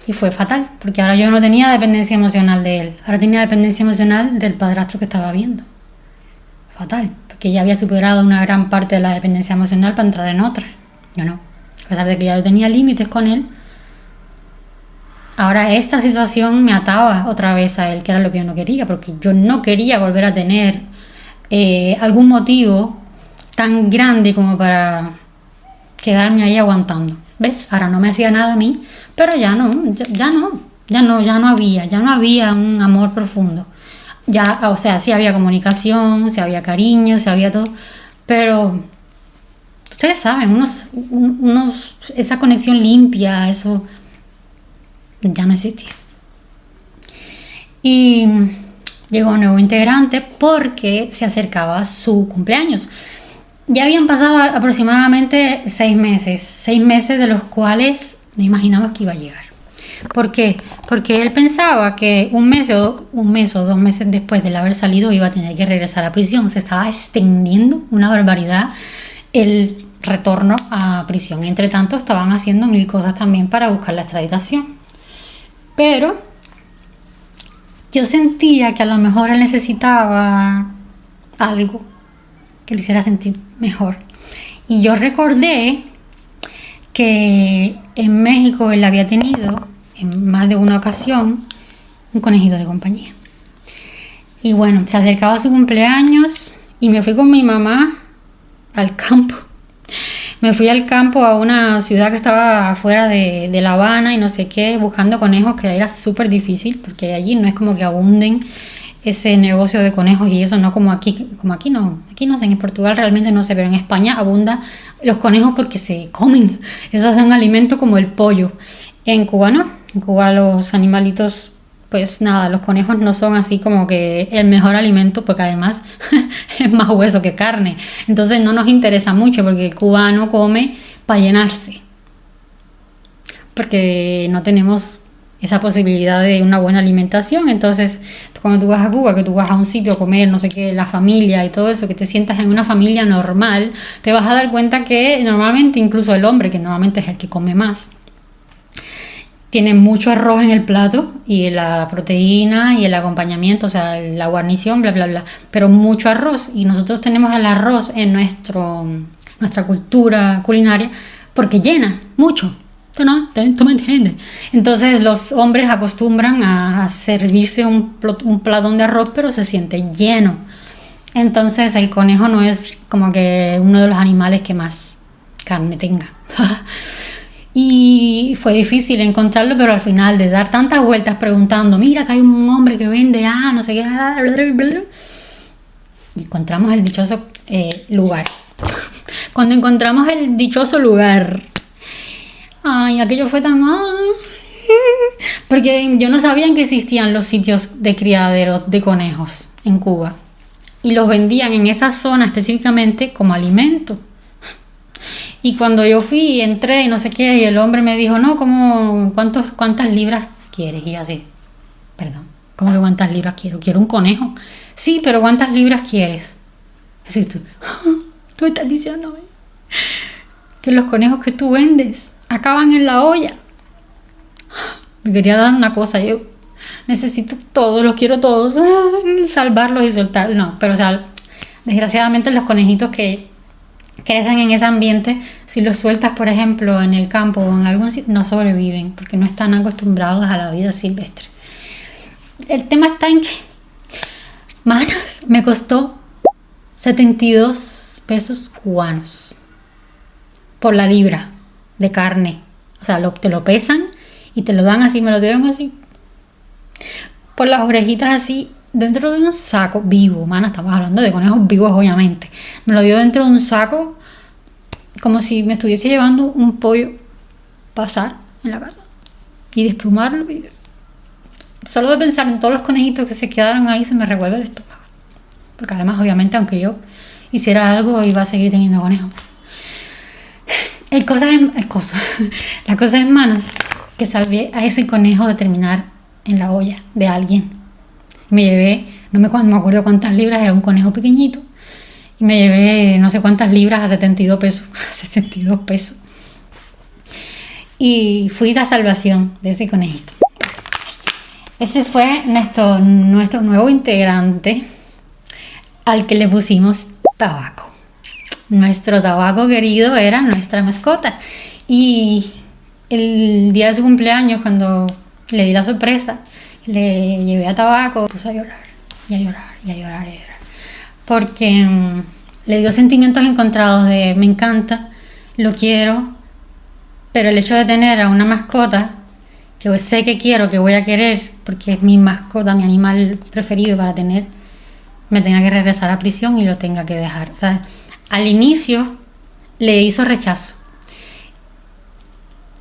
Y fue fatal, porque ahora yo no tenía dependencia emocional de él, ahora tenía dependencia emocional del padrastro que estaba viendo. Fatal, porque ya había superado una gran parte de la dependencia emocional para entrar en otra. Yo no, a pesar de que ya yo tenía límites con él, ahora esta situación me ataba otra vez a él, que era lo que yo no quería, porque yo no quería volver a tener algún motivo tan grande como para quedarme ahí aguantando. ¿Ves? Ahora no me hacía nada a mí, pero ya no había un amor profundo. Ya, o sea, sí había comunicación, sí había cariño, sí había todo, pero ustedes saben, esa conexión limpia, eso ya no existía. Y llegó un nuevo integrante porque se acercaba su cumpleaños. Ya habían pasado aproximadamente 6 meses de los cuales no imaginamos que iba a llegar. ¿Por qué? Porque él pensaba que un mes o 2 meses después de haber salido iba a tener que regresar a prisión. Se estaba extendiendo una barbaridad el retorno a prisión. Entre tanto, estaban haciendo 1000 cosas también para buscar la extraditación. Pero yo sentía que a lo mejor él necesitaba algo que lo hiciera sentir mejor. Y yo recordé que en México él había tenido en más de una ocasión un conejito de compañía. Y bueno, se acercaba a su cumpleaños y me fui con mi mamá al campo. Me fui al campo a una ciudad que estaba afuera de La Habana y no sé qué, buscando conejos, que era súper difícil porque allí no es como que abunden ese negocio de conejos y eso, no como aquí no sé, en Portugal realmente no sé, pero en España abunda los conejos porque se comen, esos son alimentos como el pollo. En Cuba no, en Cuba los animalitos, pues nada, los conejos no son así como que el mejor alimento porque además es más hueso que carne, entonces no nos interesa mucho porque el cubano come para llenarse, porque no tenemos esa posibilidad de una buena alimentación. Entonces cuando tú vas a Cuba, que tú vas a un sitio a comer, no sé qué, la familia y todo eso, que te sientas en una familia normal, te vas a dar cuenta que normalmente incluso el hombre, que normalmente es el que come más, tiene mucho arroz en el plato y la proteína y el acompañamiento, o sea, la guarnición, bla, bla, bla, pero mucho arroz. Y nosotros tenemos el arroz en nuestra cultura culinaria porque llena mucho. ¿Tú me entiendes? Entonces los hombres acostumbran a servirse un platón de arroz, pero se siente lleno. Entonces el conejo no es como que uno de los animales que más carne tenga. Y fue difícil encontrarlo, pero al final de dar tantas vueltas preguntando, mira que hay un hombre que vende, no sé qué, encontramos el dichoso lugar. Cuando encontramos el dichoso lugar, ay, aquello fue tan... porque yo no sabía que existían los sitios de criadero de conejos en Cuba. Y los vendían en esa zona específicamente como alimento. Y cuando yo fui y entré y no sé qué, y el hombre me dijo, no, ¿cuántas libras quieres? Y yo así, perdón, ¿cómo que cuántas libras quiero? Quiero un conejo. Sí, pero ¿cuántas libras quieres? Es decir, tú estás diciéndome que los conejos que tú vendes acaban en la olla. Me quería dar una cosa, yo necesito todos, los quiero todos, salvarlos y soltarlos. No, pero o sea, desgraciadamente los conejitos que crecen en ese ambiente, si los sueltas, por ejemplo, en el campo o en algún sitio, no sobreviven porque no están acostumbrados a la vida silvestre. El tema está en que, manos, me costó 72 pesos cubanos por la libra de carne. O sea, te lo pesan y te lo dan así, me lo dieron así, por las orejitas así, dentro de un saco vivo, estamos hablando de conejos vivos obviamente, me lo dio dentro de un saco como si me estuviese llevando un pollo pasar en la casa y desplumarlo, y solo de pensar en todos los conejitos que se quedaron ahí se me revuelve el estómago, porque además obviamente aunque yo hiciera algo iba a seguir teniendo conejos. La cosa es, manas, que salvé a ese conejo de terminar en la olla de alguien. Me llevé, no me acuerdo cuántas libras, era un conejo pequeñito, y me llevé no sé cuántas libras a 72 pesos. 72 pesos. Y fui la salvación de ese conejito. Ese fue nuestro nuevo integrante al que le pusimos Tabaco. Nuestro Tabaco querido era nuestra mascota. Y el día de su cumpleaños, cuando le di la sorpresa, le llevé a Tabaco, puse a llorar, y a llorar, y a llorar, y a llorar. Porque le dio sentimientos encontrados de me encanta, lo quiero, pero el hecho de tener a una mascota que sé que quiero, que voy a querer, porque es mi mascota, mi animal preferido para tener, me tenga que regresar a prisión y lo tenga que dejar. O sea, al inicio le hizo rechazo.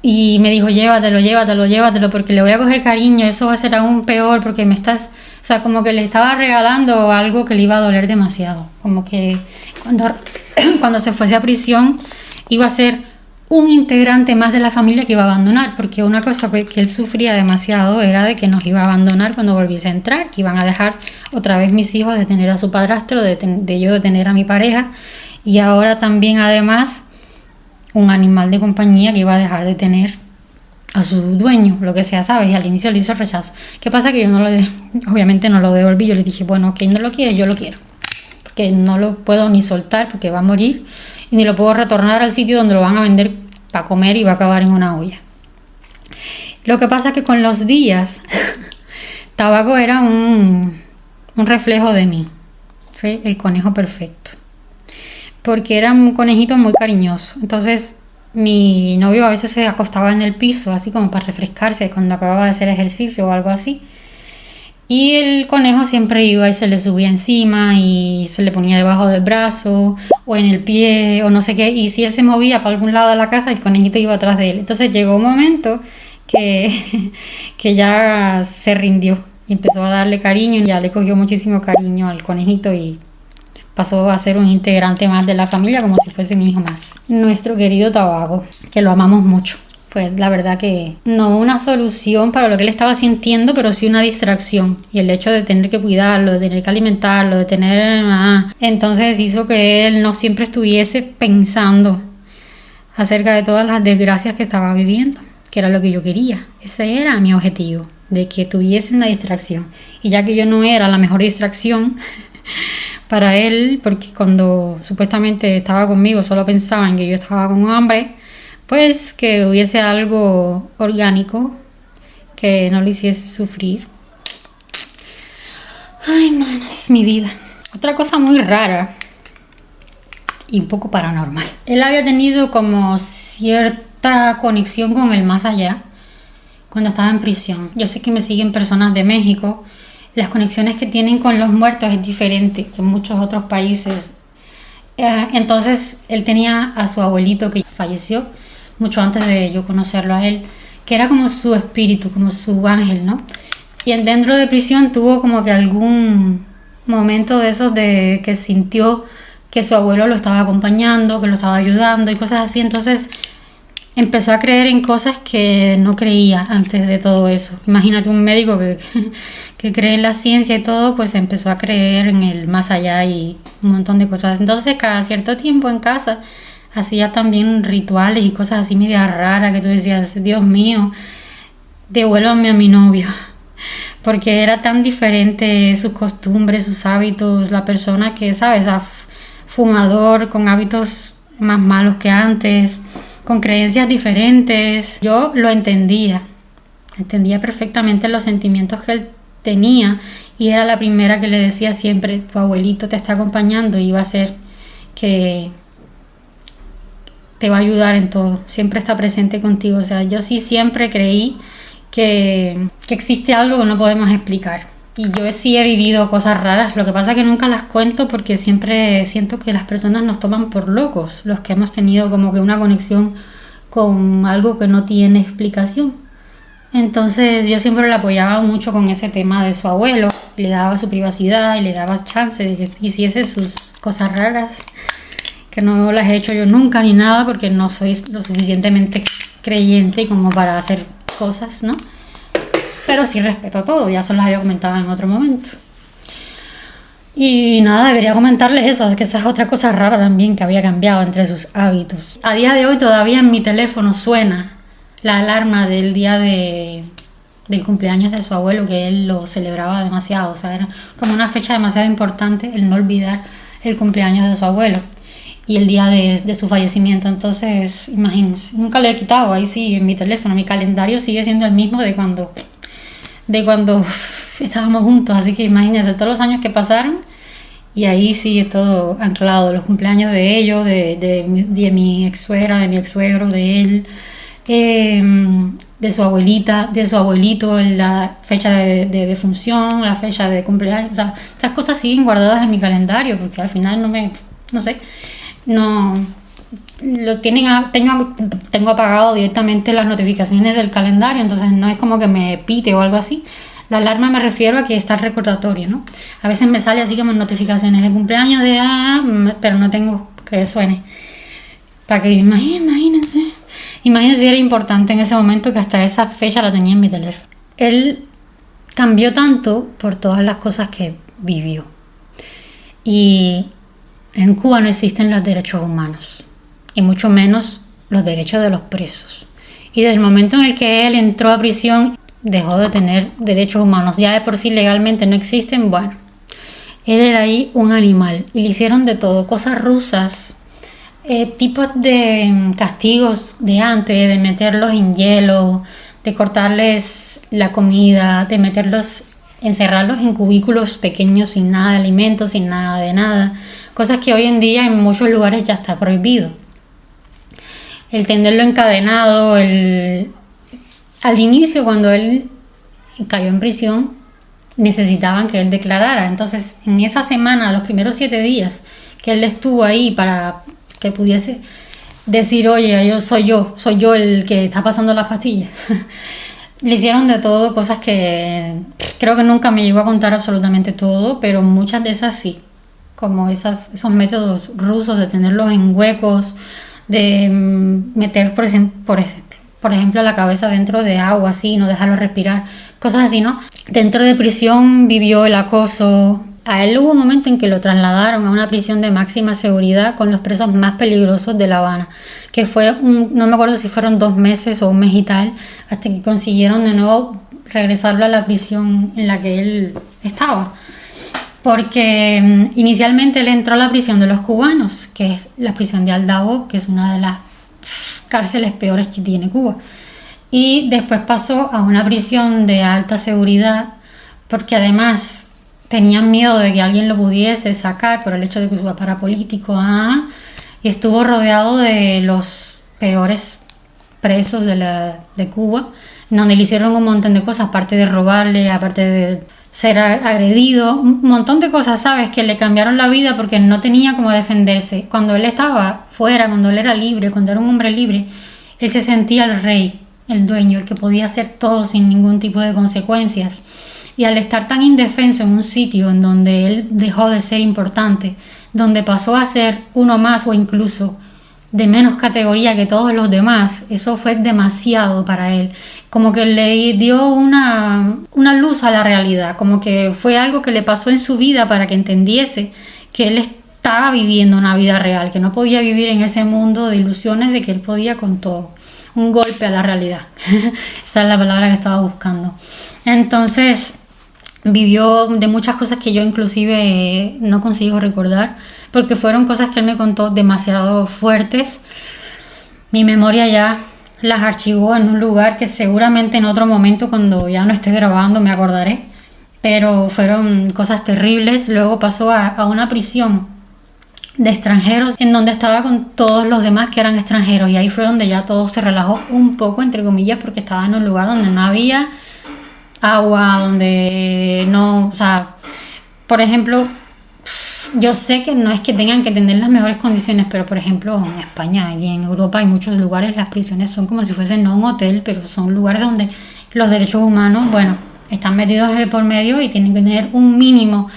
Y me dijo, llévatelo, porque le voy a coger cariño, eso va a ser aún peor, porque o sea, como que le estaba regalando algo que le iba a doler demasiado. Como que cuando se fuese a prisión iba a ser un integrante más de la familia que iba a abandonar, porque una cosa que él sufría demasiado era de que nos iba a abandonar cuando volviese a entrar, que iban a dejar otra vez mis hijos de tener a su padrastro, de yo de tener a mi pareja, y ahora también además un animal de compañía que iba a dejar de tener a su dueño, lo que sea, ¿sabes? Y al inicio le hizo rechazo. ¿Qué pasa? Que yo obviamente no lo devolví. Yo le dije, bueno, ok, no lo quieres, yo lo quiero, porque no lo puedo ni soltar porque va a morir, y ni lo puedo retornar al sitio donde lo van a vender para comer y va a acabar en una olla. Lo que pasa es que con los días Tabaco era un reflejo de mí. Fue el conejo perfecto, porque era un conejito muy cariñoso. Entonces mi novio a veces se acostaba en el piso así como para refrescarse cuando acababa de hacer ejercicio o algo así, y el conejo siempre iba y se le subía encima y se le ponía debajo del brazo o en el pie o no sé qué, y si él se movía para algún lado de la casa el conejito iba atrás de él. Entonces llegó un momento que ya se rindió y empezó a darle cariño, ya le cogió muchísimo cariño al conejito y pasó a ser un integrante más de la familia, como si fuese mi hijo más. Nuestro querido Tabaco, que lo amamos mucho. Pues la verdad que no una solución para lo que él estaba sintiendo, pero sí una distracción. Y el hecho de tener que cuidarlo, de tener que alimentarlo, de tener... entonces hizo que él no siempre estuviese pensando acerca de todas las desgracias que estaba viviendo, que era lo que yo quería. Ese era mi objetivo, de que tuviese una distracción. Y ya que yo no era la mejor distracción para él, porque cuando supuestamente estaba conmigo solo pensaba en que yo estaba con hambre, pues que hubiese algo orgánico que no lo hiciese sufrir. Ay, manas, mi vida. Otra cosa muy rara y un poco paranormal. Él había tenido como cierta conexión con el más allá cuando estaba en prisión. Yo sé que me siguen personas de México. Las conexiones que tienen con los muertos es diferente que en muchos otros países. Entonces él tenía a su abuelito que falleció mucho antes de yo conocerlo a él, que era como su espíritu, como su ángel, ¿no? Y dentro de prisión tuvo como que algún momento de esos de que sintió que su abuelo lo estaba acompañando, que lo estaba ayudando y cosas así. Entonces empezó a creer en cosas que no creía antes de todo eso. Imagínate un médico que cree en la ciencia y todo, pues empezó a creer en el más allá y un montón de cosas. Entonces cada cierto tiempo en casa hacía también rituales y cosas así media raras que tú decías, Dios mío, devuélvame a mi novio. Porque era tan diferente sus costumbres, sus hábitos, la persona que, ¿sabes? Fumador, con hábitos más malos que antes, con creencias diferentes. Yo lo entendía perfectamente los sentimientos que él tenía y era la primera que le decía siempre, tu abuelito te está acompañando y va a ser que te va a ayudar en todo, siempre está presente contigo. O sea, yo sí siempre creí que existe algo que no podemos explicar. Y yo sí he vivido cosas raras, lo que pasa es que nunca las cuento porque siempre siento que las personas nos toman por locos, los que hemos tenido como que una conexión con algo que no tiene explicación. Entonces yo siempre le apoyaba mucho con ese tema de su abuelo, le daba su privacidad y le daba chance de que hiciese sus cosas raras, que no las he hecho yo nunca ni nada porque no soy lo suficientemente creyente como para hacer cosas, ¿no? Pero sí respeto todo, ya se las había comentado en otro momento. Y nada, quería comentarles eso, que esa es otra cosa rara también que había cambiado entre sus hábitos. A día de hoy todavía en mi teléfono suena la alarma del día del cumpleaños de su abuelo, que él lo celebraba demasiado, o sea, era como una fecha demasiado importante el no olvidar el cumpleaños de su abuelo y el día de su fallecimiento. Entonces, imagínense, nunca le he quitado, ahí sí, en mi teléfono, mi calendario sigue siendo el mismo de cuando estábamos juntos, así que imagínense todos los años que pasaron y ahí sigue todo anclado, los cumpleaños de ellos, de mi ex suegra, de mi ex suegro, de él, de su abuelita, de su abuelito, la fecha de defunción, la fecha de cumpleaños. O sea, esas cosas siguen guardadas en mi calendario porque al final tengo apagado directamente las notificaciones del calendario, entonces no es como que me pite o algo así. La alarma me refiero a que está el recordatorio, ¿no? A veces me sale así como notificaciones de cumpleaños pero no tengo que suene. Para que imagínense si era importante en ese momento que hasta esa fecha la tenía en mi teléfono. Él cambió tanto por todas las cosas que vivió. Y en Cuba no existen los derechos humanos, y mucho menos los derechos de los presos. Y desde el momento en el que él entró a prisión, dejó de tener derechos humanos. Ya de por sí legalmente no existen. Bueno, él era ahí un animal y le hicieron de todo, cosas rusas, tipos de castigos de antes, de meterlos en hielo, de cortarles la comida, de encerrarlos en cubículos pequeños sin nada de alimentos, sin nada de nada, cosas que hoy en día en muchos lugares ya está prohibido. El tenerlo encadenado, al inicio cuando él cayó en prisión necesitaban que él declarara, entonces en esa semana, los primeros 7 días que él estuvo ahí para que pudiese decir, oye, soy yo el que está pasando las pastillas. Le hicieron de todo, cosas que creo que nunca me llegó a contar absolutamente todo, pero muchas de esas sí, como esos métodos rusos de tenerlos en huecos, de meter, por ejemplo, la cabeza dentro de agua, así, no dejarlo respirar, cosas así, ¿no? Dentro de prisión vivió el acoso. A él hubo un momento en que lo trasladaron a una prisión de máxima seguridad con los presos más peligrosos de La Habana, que fue no me acuerdo si fueron 2 meses o un mes y tal, hasta que consiguieron de nuevo regresarlo a la prisión en la que él estaba. Porque inicialmente él entró a la prisión de los cubanos, que es la prisión de Aldabo, que es una de las cárceles peores que tiene Cuba. Y después pasó a una prisión de alta seguridad, porque además tenían miedo de que alguien lo pudiese sacar por el hecho de que su papá era político. Y estuvo rodeado de los peores presos de Cuba, donde le hicieron un montón de cosas, aparte de robarle, aparte de ser agredido, un montón de cosas, ¿sabes? Que le cambiaron la vida porque no tenía cómo defenderse. Cuando él estaba fuera, cuando él era libre, cuando era un hombre libre, él se sentía el rey, el dueño, el que podía hacer todo sin ningún tipo de consecuencias. Y al estar tan indefenso en un sitio en donde él dejó de ser importante, donde pasó a ser uno más o incluso de menos categoría que todos los demás, eso fue demasiado para él. Como que le dio una luz a la realidad, como que fue algo que le pasó en su vida para que entendiese que él estaba viviendo una vida real, que no podía vivir en ese mundo de ilusiones de que él podía con todo. Un golpe a la realidad. Esa es la palabra que estaba buscando. Entonces vivió de muchas cosas que yo inclusive no consigo recordar, porque fueron cosas que él me contó demasiado fuertes. Mi memoria ya las archivó en un lugar que seguramente en otro momento, cuando ya no esté grabando, me acordaré, pero fueron cosas terribles. Luego pasó a una prisión de extranjeros en donde estaba con todos los demás que eran extranjeros, y ahí fue donde ya todo se relajó un poco, entre comillas, porque estaba en un lugar donde no había agua, donde no, o sea, por ejemplo, yo sé que no es que tengan que tener las mejores condiciones, pero por ejemplo en España y en Europa hay muchos lugares, las prisiones son como si fuesen no un hotel, pero son lugares donde los derechos humanos, bueno, están metidos de por medio y tienen que tener un mínimo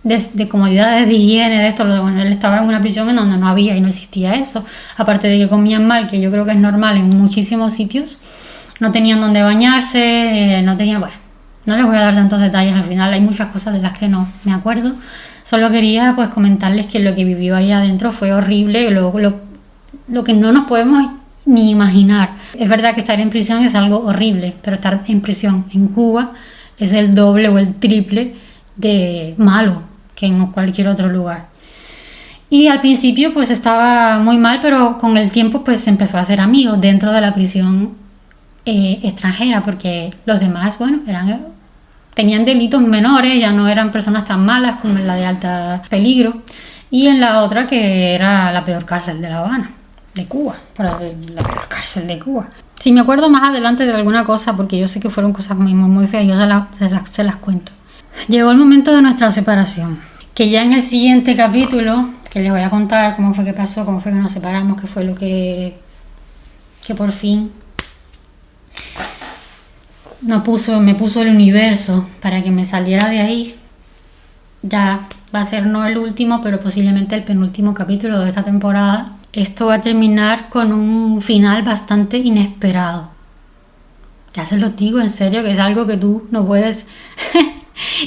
de comodidades, de higiene, de esto. Bueno, él estaba en una prisión en donde no había y no existía eso, aparte de que comían mal, que yo creo que es normal en muchísimos sitios. No tenían donde bañarse, no tenían, bueno, no les voy a dar tantos detalles, al final hay muchas cosas de las que no me acuerdo. Solo quería pues comentarles que lo que vivió ahí adentro fue horrible, lo que no nos podemos ni imaginar. Es verdad que estar en prisión es algo horrible, pero estar en prisión en Cuba es el doble o el triple de malo que en cualquier otro lugar. Y al principio pues estaba muy mal, pero con el tiempo pues se empezó a hacer amigos dentro de la prisión extranjera, porque los demás, bueno, tenían delitos menores, ya no eran personas tan malas como en la de alto peligro, y en la otra que era la peor cárcel de La Habana, de Cuba, por hacer la peor cárcel de Cuba. Si me acuerdo más adelante de alguna cosa, porque yo sé que fueron cosas muy, muy, muy feas, yo se las cuento. Llegó el momento de nuestra separación, que ya en el siguiente capítulo, que les voy a contar cómo fue que pasó, cómo fue que nos separamos, qué fue lo que por fin me puso el universo para que me saliera de ahí. Ya va a ser no el último, pero posiblemente el penúltimo capítulo de esta temporada. Esto va a terminar con un final bastante inesperado. Ya se lo digo en serio, que es algo que tú no puedes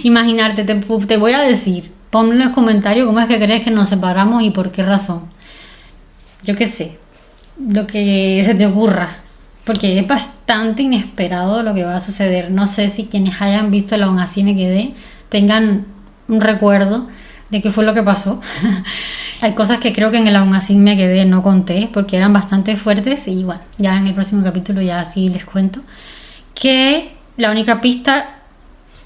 imaginarte. Te voy a decir, ponme en los comentarios cómo es que crees que nos separamos y por qué razón. Yo qué sé, lo que se te ocurra, porque es bastante inesperado lo que va a suceder. No sé si quienes hayan visto el Aún Así Me Quedé tengan un recuerdo de qué fue lo que pasó. Hay cosas que creo que en el Aún Así Me Quedé no conté porque eran bastante fuertes, y bueno, ya en el próximo capítulo ya sí les cuento. Que la única pista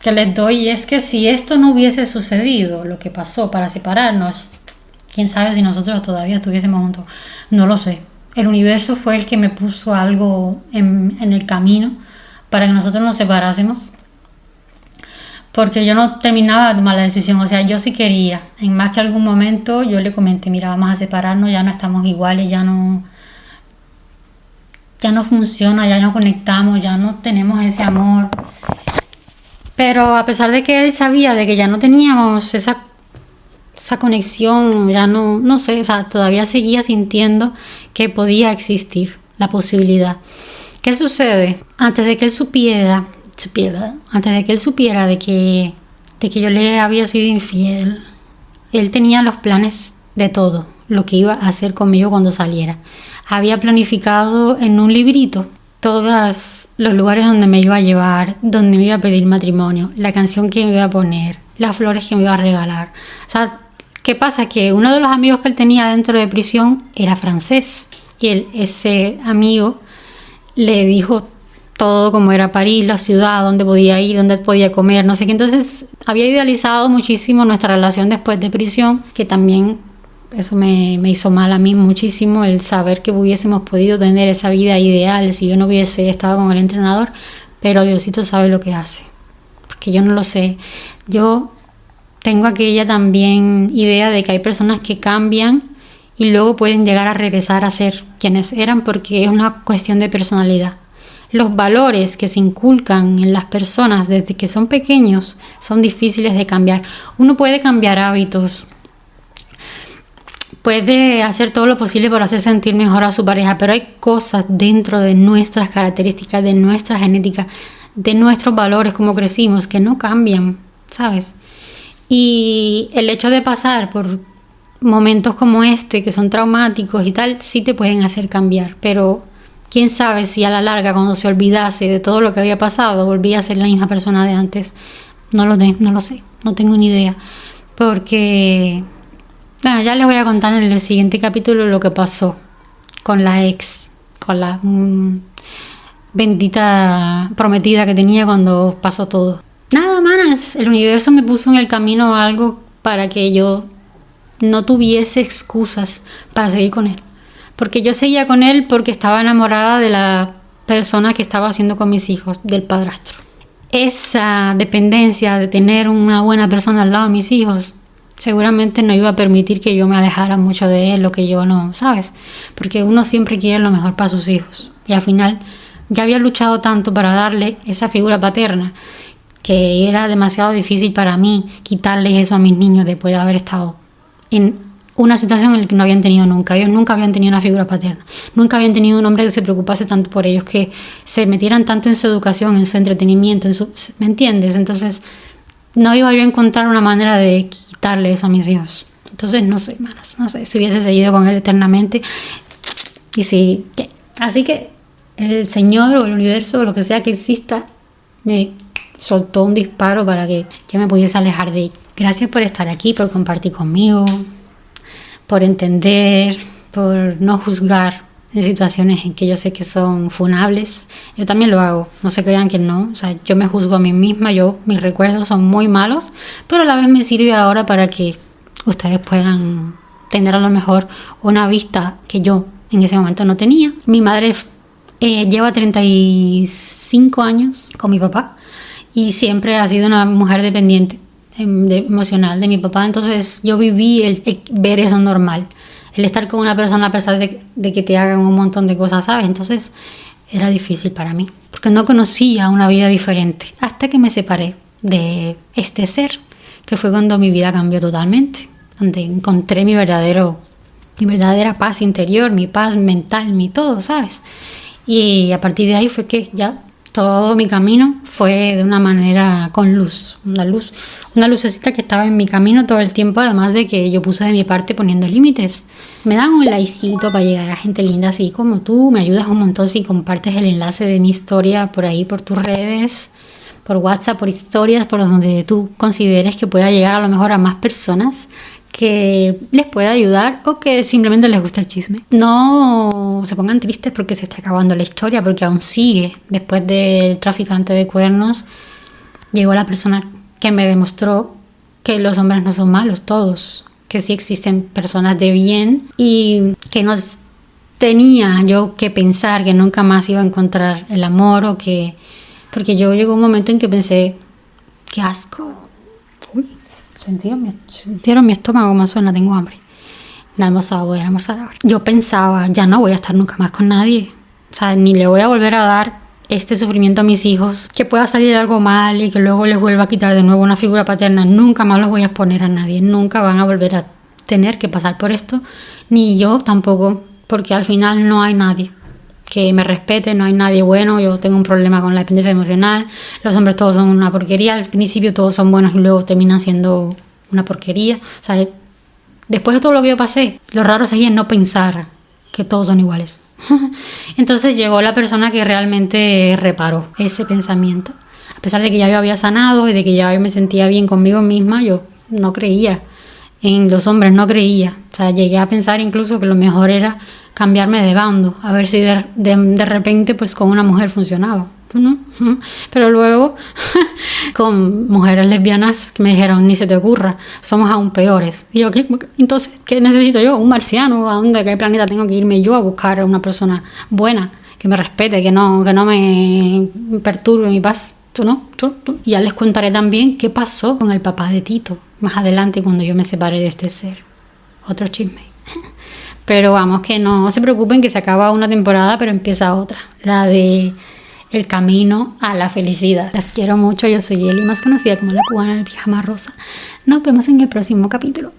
que les doy es que si esto no hubiese sucedido, lo que pasó para separarnos, quién sabe si nosotros todavía estuviésemos juntos, no lo sé. El universo fue el que me puso algo en el camino para que nosotros nos separásemos, porque yo no terminaba de tomar la decisión. O sea, yo sí quería, en más que algún momento yo le comenté, mira, vamos a separarnos, ya no estamos iguales, ya no funciona, ya no conectamos, ya no tenemos ese amor. Pero a pesar de que él sabía de que ya no teníamos esa conexión, ya no sé, o sea, todavía seguía sintiendo que podía existir la posibilidad. ¿Qué sucede? Antes de que él supiera de que yo le había sido infiel, él tenía los planes de todo lo que iba a hacer conmigo cuando saliera. Había planificado en un librito todos los lugares donde me iba a llevar, donde me iba a pedir matrimonio, la canción que me iba a poner, las flores que me iba a regalar. O sea, ¿qué pasa? Que uno de los amigos que él tenía dentro de prisión era francés, y ese amigo le dijo todo cómo era París, la ciudad, dónde podía ir, dónde podía comer, no sé qué. Entonces había idealizado muchísimo nuestra relación después de prisión, que también Eso me hizo mal a mí muchísimo, el saber que hubiésemos podido tener esa vida ideal si yo no hubiese estado con el entrenador, pero Diosito sabe lo que hace, porque yo no lo sé. Yo tengo aquella también idea de que hay personas que cambian y luego pueden llegar a regresar a ser quienes eran, porque es una cuestión de personalidad. Los valores que se inculcan en las personas desde que son pequeños son difíciles de cambiar. Uno puede cambiar hábitos, puede hacer todo lo posible por hacer sentir mejor a su pareja, pero hay cosas dentro de nuestras características, de nuestra genética, de nuestros valores, como crecimos, que no cambian, ¿sabes? Y el hecho de pasar por momentos como este, que son traumáticos y tal, sí te pueden hacer cambiar, pero quién sabe si a la larga, cuando se olvidase de todo lo que había pasado, volvía a ser la misma persona de antes. No lo sé, no tengo ni idea, porque bueno, ya les voy a contar en el siguiente capítulo lo que pasó con la ex, con la bendita prometida que tenía cuando pasó todo. Nada, manas, el universo me puso en el camino algo para que yo no tuviese excusas para seguir con él. Porque yo seguía con él porque estaba enamorada de la persona que estaba haciendo con mis hijos, del padrastro. Esa dependencia de tener una buena persona al lado de mis hijos seguramente no iba a permitir que yo me alejara mucho de él, lo que yo no, ¿sabes? Porque uno siempre quiere lo mejor para sus hijos. Y al final ya había luchado tanto para darle esa figura paterna que era demasiado difícil para mí quitarles eso a mis niños después de haber estado en una situación en la que no habían tenido nunca. Ellos nunca habían tenido una figura paterna. Nunca habían tenido un hombre que se preocupase tanto por ellos, que se metieran tanto en su educación, en su entretenimiento, ¿me entiendes? Entonces no iba yo a encontrar una manera de quitarle eso a mis hijos. Entonces no sé, manas, no sé si hubiese seguido con él eternamente. Y sí, ¿qué? Así que el Señor o el universo o lo que sea que exista me soltó un disparo para que yo me pudiese alejar de él. Gracias por estar aquí, por compartir conmigo, por entender, por no juzgar en situaciones en que yo sé que son funables. Yo también lo hago, no se crean que no. O sea, yo me juzgo a mí misma, mis recuerdos son muy malos, pero a la vez me sirve ahora para que ustedes puedan tener a lo mejor una vista que yo en ese momento no tenía. Mi madre lleva 35 años con mi papá y siempre ha sido una mujer dependiente emocional de mi papá. Entonces yo viví el ver eso normal, el estar con una persona a pesar de que te hagan un montón de cosas, ¿sabes? Entonces era difícil para mí porque no conocía una vida diferente hasta que me separé de este ser, que fue cuando mi vida cambió totalmente, donde encontré mi verdadera paz interior, mi paz mental, mi todo, ¿sabes? Y a partir de ahí fue que ya todo mi camino fue de una manera con luz, una lucecita que estaba en mi camino todo el tiempo, además de que yo puse de mi parte poniendo límites. Me dan un likecito para llegar a gente linda así como tú, me ayudas un montón si compartes el enlace de mi historia por ahí, por tus redes, por WhatsApp, por historias, por donde tú consideres que pueda llegar a lo mejor a más personas que les pueda ayudar o que simplemente les gusta el chisme. No se pongan tristes porque se está acabando la historia, porque aún sigue. Después del traficante de cuernos llegó la persona que me demostró que los hombres no son malos todos, que sí existen personas de bien y que no tenía yo que pensar que nunca más iba a encontrar el amor o que... Porque yo llegó un momento en que pensé, qué asco. Uy. Sintieron mi estómago como suena, tengo hambre. No he almorzado, voy a almorzar ahora. Yo pensaba, ya no voy a estar nunca más con nadie. O sea, ni le voy a volver a dar este sufrimiento a mis hijos, que pueda salir algo mal y que luego les vuelva a quitar de nuevo una figura paterna. Nunca más los voy a exponer a nadie. Nunca van a volver a tener que pasar por esto. Ni yo tampoco, porque al final no hay nadie que me respete, no hay nadie bueno. Yo tengo un problema con la dependencia emocional. Los hombres todos son una porquería. Al principio todos son buenos y luego terminan siendo una porquería. O sea, después de todo lo que yo pasé, lo raro sería no pensar que todos son iguales. Entonces llegó la persona que realmente reparó ese pensamiento. A pesar de que ya yo había sanado y de que ya yo me sentía bien conmigo misma, yo no creía en los hombres, no creía. O sea, llegué a pensar incluso que lo mejor era cambiarme de bando, a ver si de repente pues con una mujer funcionaba. ¿no? Pero luego con mujeres lesbianas que me dijeron, ni se te ocurra, somos aún peores. Y yo, entonces, ¿qué necesito yo? ¿Un marciano? ¿A dónde, qué planeta tengo que irme yo a buscar a una persona buena, que me respete, que no me perturbe mi paz? ¿Tú no? ¿Tú? Y ya les contaré también qué pasó con el papá de Tito más adelante cuando yo me separé de este ser. Otro chisme. Pero vamos, que no se preocupen, que se acaba una temporada pero empieza otra, la de el camino a la felicidad. Las quiero mucho, yo soy Eli, más conocida como la cubana del pijama rosa. Nos vemos en el próximo capítulo.